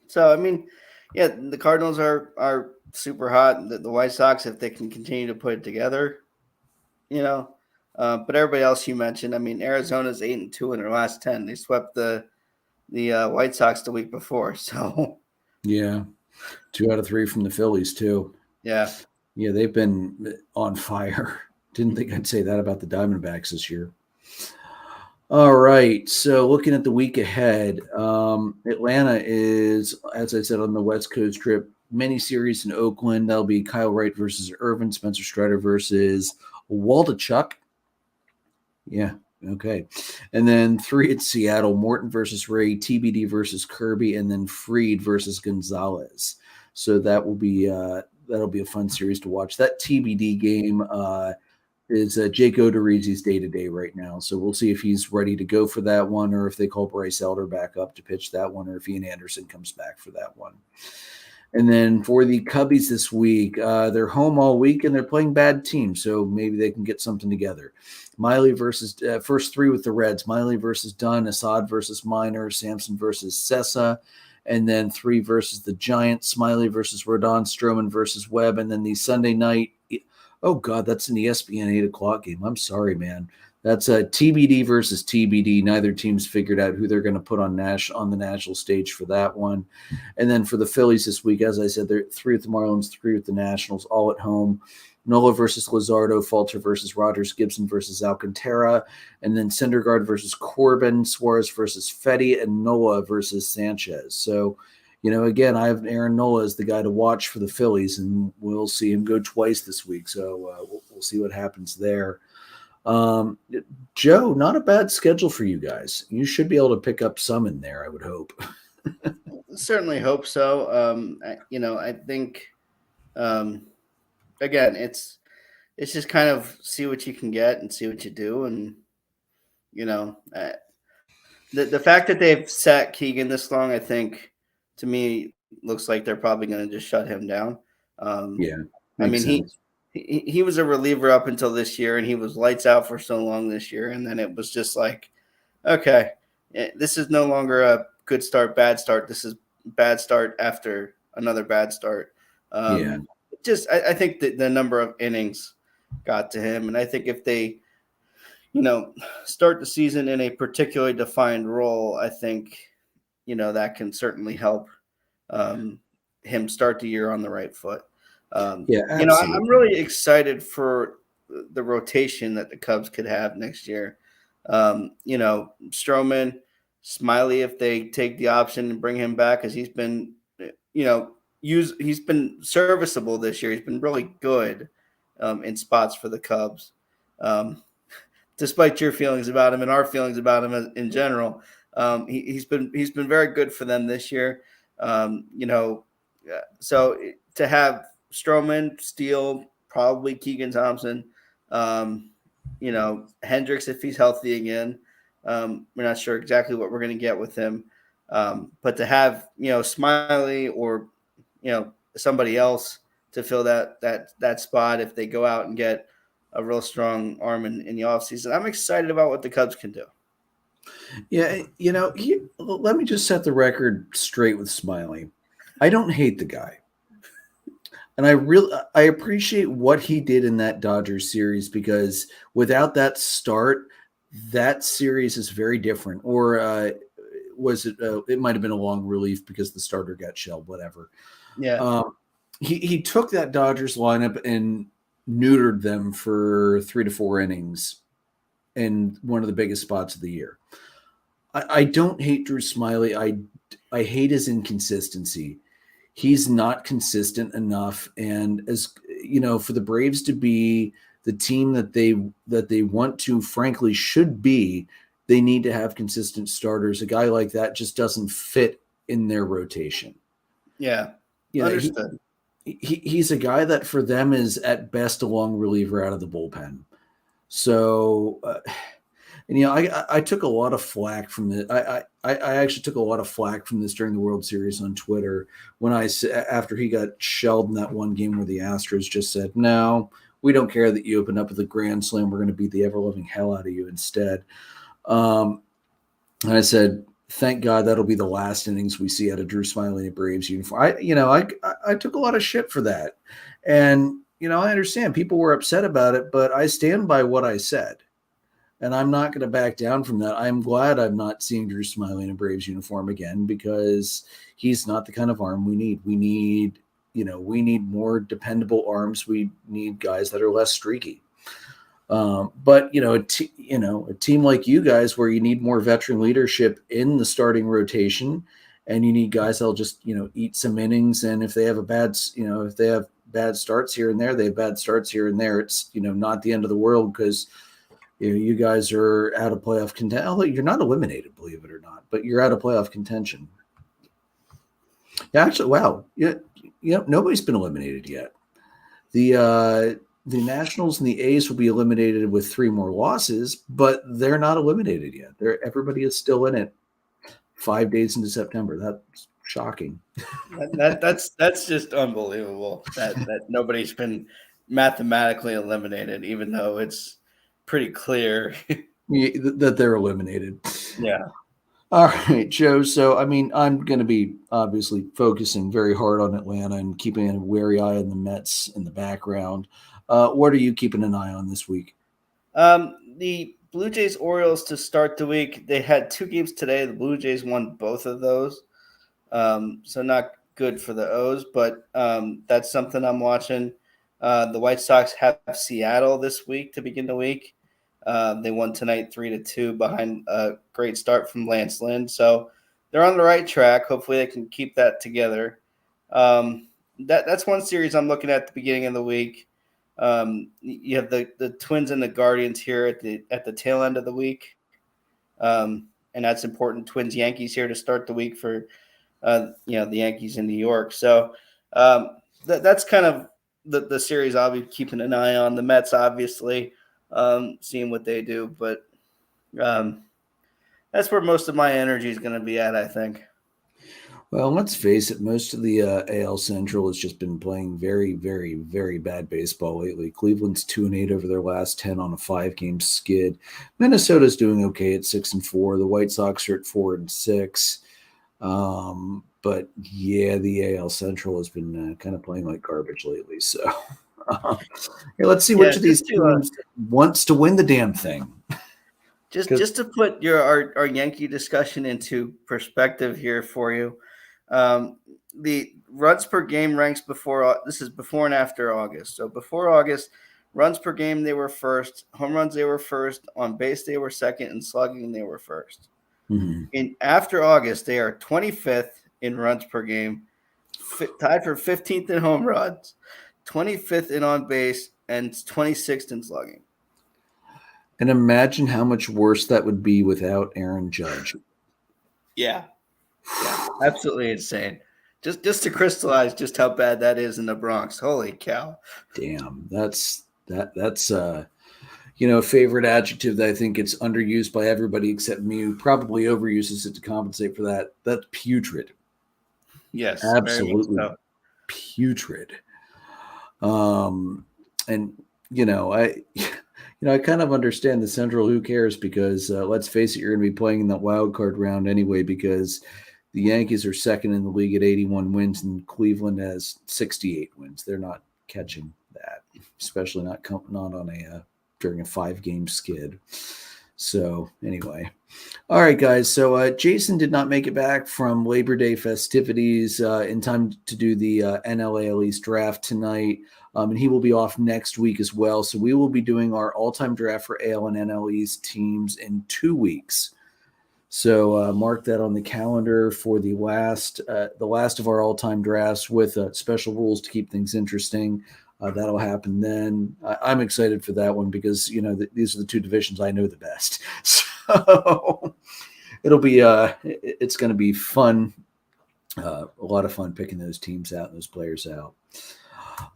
So, I mean, yeah, the Cardinals are super hot. The White Sox, if they can continue to put it together, but everybody else you mentioned, I mean, Arizona's 8-2 in their last 10. They swept the White Sox the week before. So, yeah, 2 out of 3 from the Phillies too. Yeah, they've been on fire. Didn't think I'd say that about the Diamondbacks this year. All right, so looking at the week ahead, Atlanta is, as I said, on the West Coast trip. Mini series in Oakland. That'll be Kyle Wright versus Irvin, Spencer Strider versus Waldichuk. Yeah. Okay. And then 3 at Seattle, Morton versus Ray, TBD versus Kirby, and then Freed versus Gonzalez. So that'll be a fun series to watch. That TBD game is Jake Odorizzi's day-to-day right now. So we'll see if he's ready to go for that one, or if they call Bryce Elder back up to pitch that one, or if Ian Anderson comes back for that one. And then for the Cubbies this week, they're home all week and they're playing bad teams, so maybe they can get something together. Miley versus first 3 with the Reds: Miley versus Dunn, Assad versus Minor, Sampson versus Sessa, and then 3 versus the Giants: Smiley versus Rodon, Stroman versus Webb, and then the Sunday night. Oh God, that's an ESPN 8:00 game. I'm sorry, man. That's a TBD versus TBD. Neither team's figured out who they're going to put on the national stage for that one. And then for the Phillies this week, as I said, they're 3 with the Marlins, 3 with the Nationals, all at home. Nola versus Luzardo, Falter versus Rogers, Gibson versus Alcantara, and then Syndergaard versus Corbin, Suarez versus Fetty, and Nola versus Sanchez. So, again, I have Aaron Nola as the guy to watch for the Phillies, and we'll see him go twice this week. So we'll see what happens there. Joe, not a bad schedule for you guys. You should be able to pick up some in there, I would hope. Certainly hope so. I think, again, it's just kind of see what you can get and see what you do. And, the fact that they've sat Keegan this long, I think, to me, looks like they're probably going to just shut him down. Yeah. I mean, sense. he was a reliever up until this year, and he was lights out for so long this year. And then it was just like, okay, this is no longer a good start, bad start. This is bad start after another bad start. Yeah. I think that the number of innings got to him. And I think if they, start the season in a particularly defined role, I think, that can certainly help him start the year on the right foot. Absolutely. I'm really excited for the rotation that the Cubs could have next year. Stroman, Smiley, if they take the option and bring him back, because he's been, he's been serviceable this year. He's been really good in spots for the Cubs. Despite your feelings about him and our feelings about him in general, he's been very good for them this year. So to have Stroman, Steele, probably Keegan Thompson, Hendricks if he's healthy again. We're not sure exactly what we're going to get with him, but to have Smiley or somebody else to fill that spot if they go out and get a real strong arm in the offseason. I'm excited about what the Cubs can do. Yeah, let me just set the record straight with Smiley. I don't hate the guy. And I appreciate what he did in that Dodgers series, because without that start, that series is very different. Or was it? It might have been a long relief because the starter got shelled. Whatever. Yeah. He took that Dodgers lineup and neutered them for 3 to 4 innings in one of the biggest spots of the year. I don't hate Drew Smiley. I hate his inconsistency. He's not consistent enough, and as for the Braves to be the team that they want to, frankly, should be, they need to have consistent starters. A guy like that just doesn't fit in their rotation. Yeah, understood. He's a guy that for them is at best a long reliever out of the bullpen. So, I took a lot of flack from the. I actually took a lot of flack from this during the World Series on Twitter when after he got shelled in that one game where the Astros just said, "No, we don't care that you opened up with a grand slam. We're going to beat the ever loving hell out of you instead." And I said, "Thank God that'll be the last innings we see out of Drew Smiley in a Braves uniform." I took a lot of shit for that, and I understand people were upset about it, but I stand by what I said. And I'm not going to back down from that. I'm glad I'm not seeing Drew Smiley in a Braves uniform again, because he's not the kind of arm we need. We need more dependable arms. We need guys that are less streaky. But a team like you guys, where you need more veteran leadership in the starting rotation, and you need guys that'll just eat some innings. And if they have if they have bad starts here and there, they have bad starts here and there. It's not the end of the world, because You guys are out of playoff contention. Although you're not eliminated, believe it or not, but you're out of playoff contention. Yeah, actually, wow. Yeah, nobody's been eliminated yet. The Nationals and the A's will be eliminated with 3 more losses, but they're not eliminated yet. Everybody is still in it 5 days into September. That's shocking. That's just unbelievable that nobody's been mathematically eliminated, even though it's pretty clear that they're eliminated. Yeah. All right, Joe. So, I mean, I'm going to be obviously focusing very hard on Atlanta and keeping a wary eye on the Mets in the background. What are you keeping an eye on this week? The Blue Jays Orioles to start the week. They had 2 games today. The Blue Jays won both of those. So not good for the O's, but that's something I'm watching. The White Sox have Seattle this week to begin the week. They won tonight 3-2 behind a great start from Lance Lynn. So they're on the right track. Hopefully they can keep that together. That's one series I'm looking at the beginning of the week. You have the Twins and the Guardians here at the tail end of the week. And that's important. Twins Yankees here to start the week for the Yankees in New York. So that's kind of the series I'll be keeping an eye on. The Mets, obviously, seeing what they do. But that's where most of my energy is going to be at, I think. Well, let's face it, most of the AL Central has just been playing very, very, very bad baseball lately. Cleveland's 2-8 over their last 10 on a 5-game skid. Minnesota's doing okay at 6-4. The White Sox are at 4-6. But yeah, the AL Central has been kind of playing like garbage lately. So let's see which of these teams wants to win the damn thing. Just to put our Yankee discussion into perspective here for you, the runs per game ranks before and after August. So before August, runs per game they were first, home runs they were first, on base they were second, and slugging they were first. Mm-hmm. After August, they are 25th in runs per game, tied for 15th in home runs, 25th in on base, and 26th in slugging. And imagine how much worse that would be without Aaron Judge. Yeah, absolutely insane. Just to crystallize just how bad that is in the Bronx. Holy cow! Damn, that's a favorite adjective that I think it's underused by everybody except me, who probably overuses it to compensate for that. That's putrid. Yes, absolutely so. Putrid. I kind of understand the Central. Who cares? Because let's face it, you're going to be playing in that wild card round anyway. Because the Yankees are second in the league at 81 wins, and Cleveland has 68 wins. They're not catching that, especially not on during a 5-game skid. So anyway, all right, guys. So Jason did not make it back from Labor Day festivities in time to do the NL East draft tonight. And he will be off next week as well. So we will be doing our all-time draft for AL and NL East teams in 2 weeks. So mark that on the calendar for the last of our all-time drafts with special rules to keep things interesting. That'll happen then. I'm excited for that one because, these are the 2 divisions I know the best. So it'll be it's going to be fun. A lot of fun picking those teams out and those players out.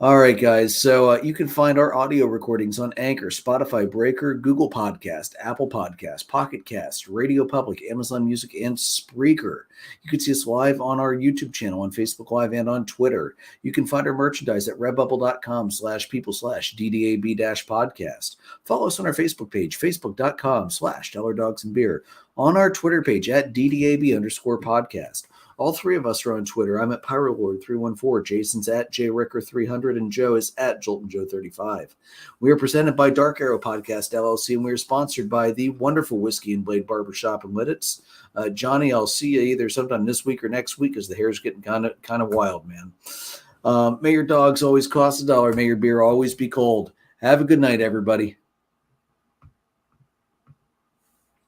All right, guys. So you can find our audio recordings on Anchor, Spotify, Breaker, Google Podcast, Apple Podcast, Pocket Cast, Radio Public, Amazon Music, and Spreaker. You can see us live on our YouTube channel, on Facebook Live, and on Twitter. You can find our merchandise at redbubble.com/people/DDAB-podcast. Follow us on our Facebook page, facebook.com/DollarDogsAndBeer. On our Twitter page at DDAB_podcast. All 3 of us are on Twitter. I'm at PyroLord314. Jason's at JRicker300, and Joe is at JoltonJoe35. We are presented by Dark Arrow Podcast LLC, and we are sponsored by the wonderful Whiskey and Blade Barbershop in Lidditz. Johnny, I'll see you either sometime this week or next week, as the hair's getting kind of wild, man. May your dogs always cost $1. May your beer always be cold. Have a good night, everybody.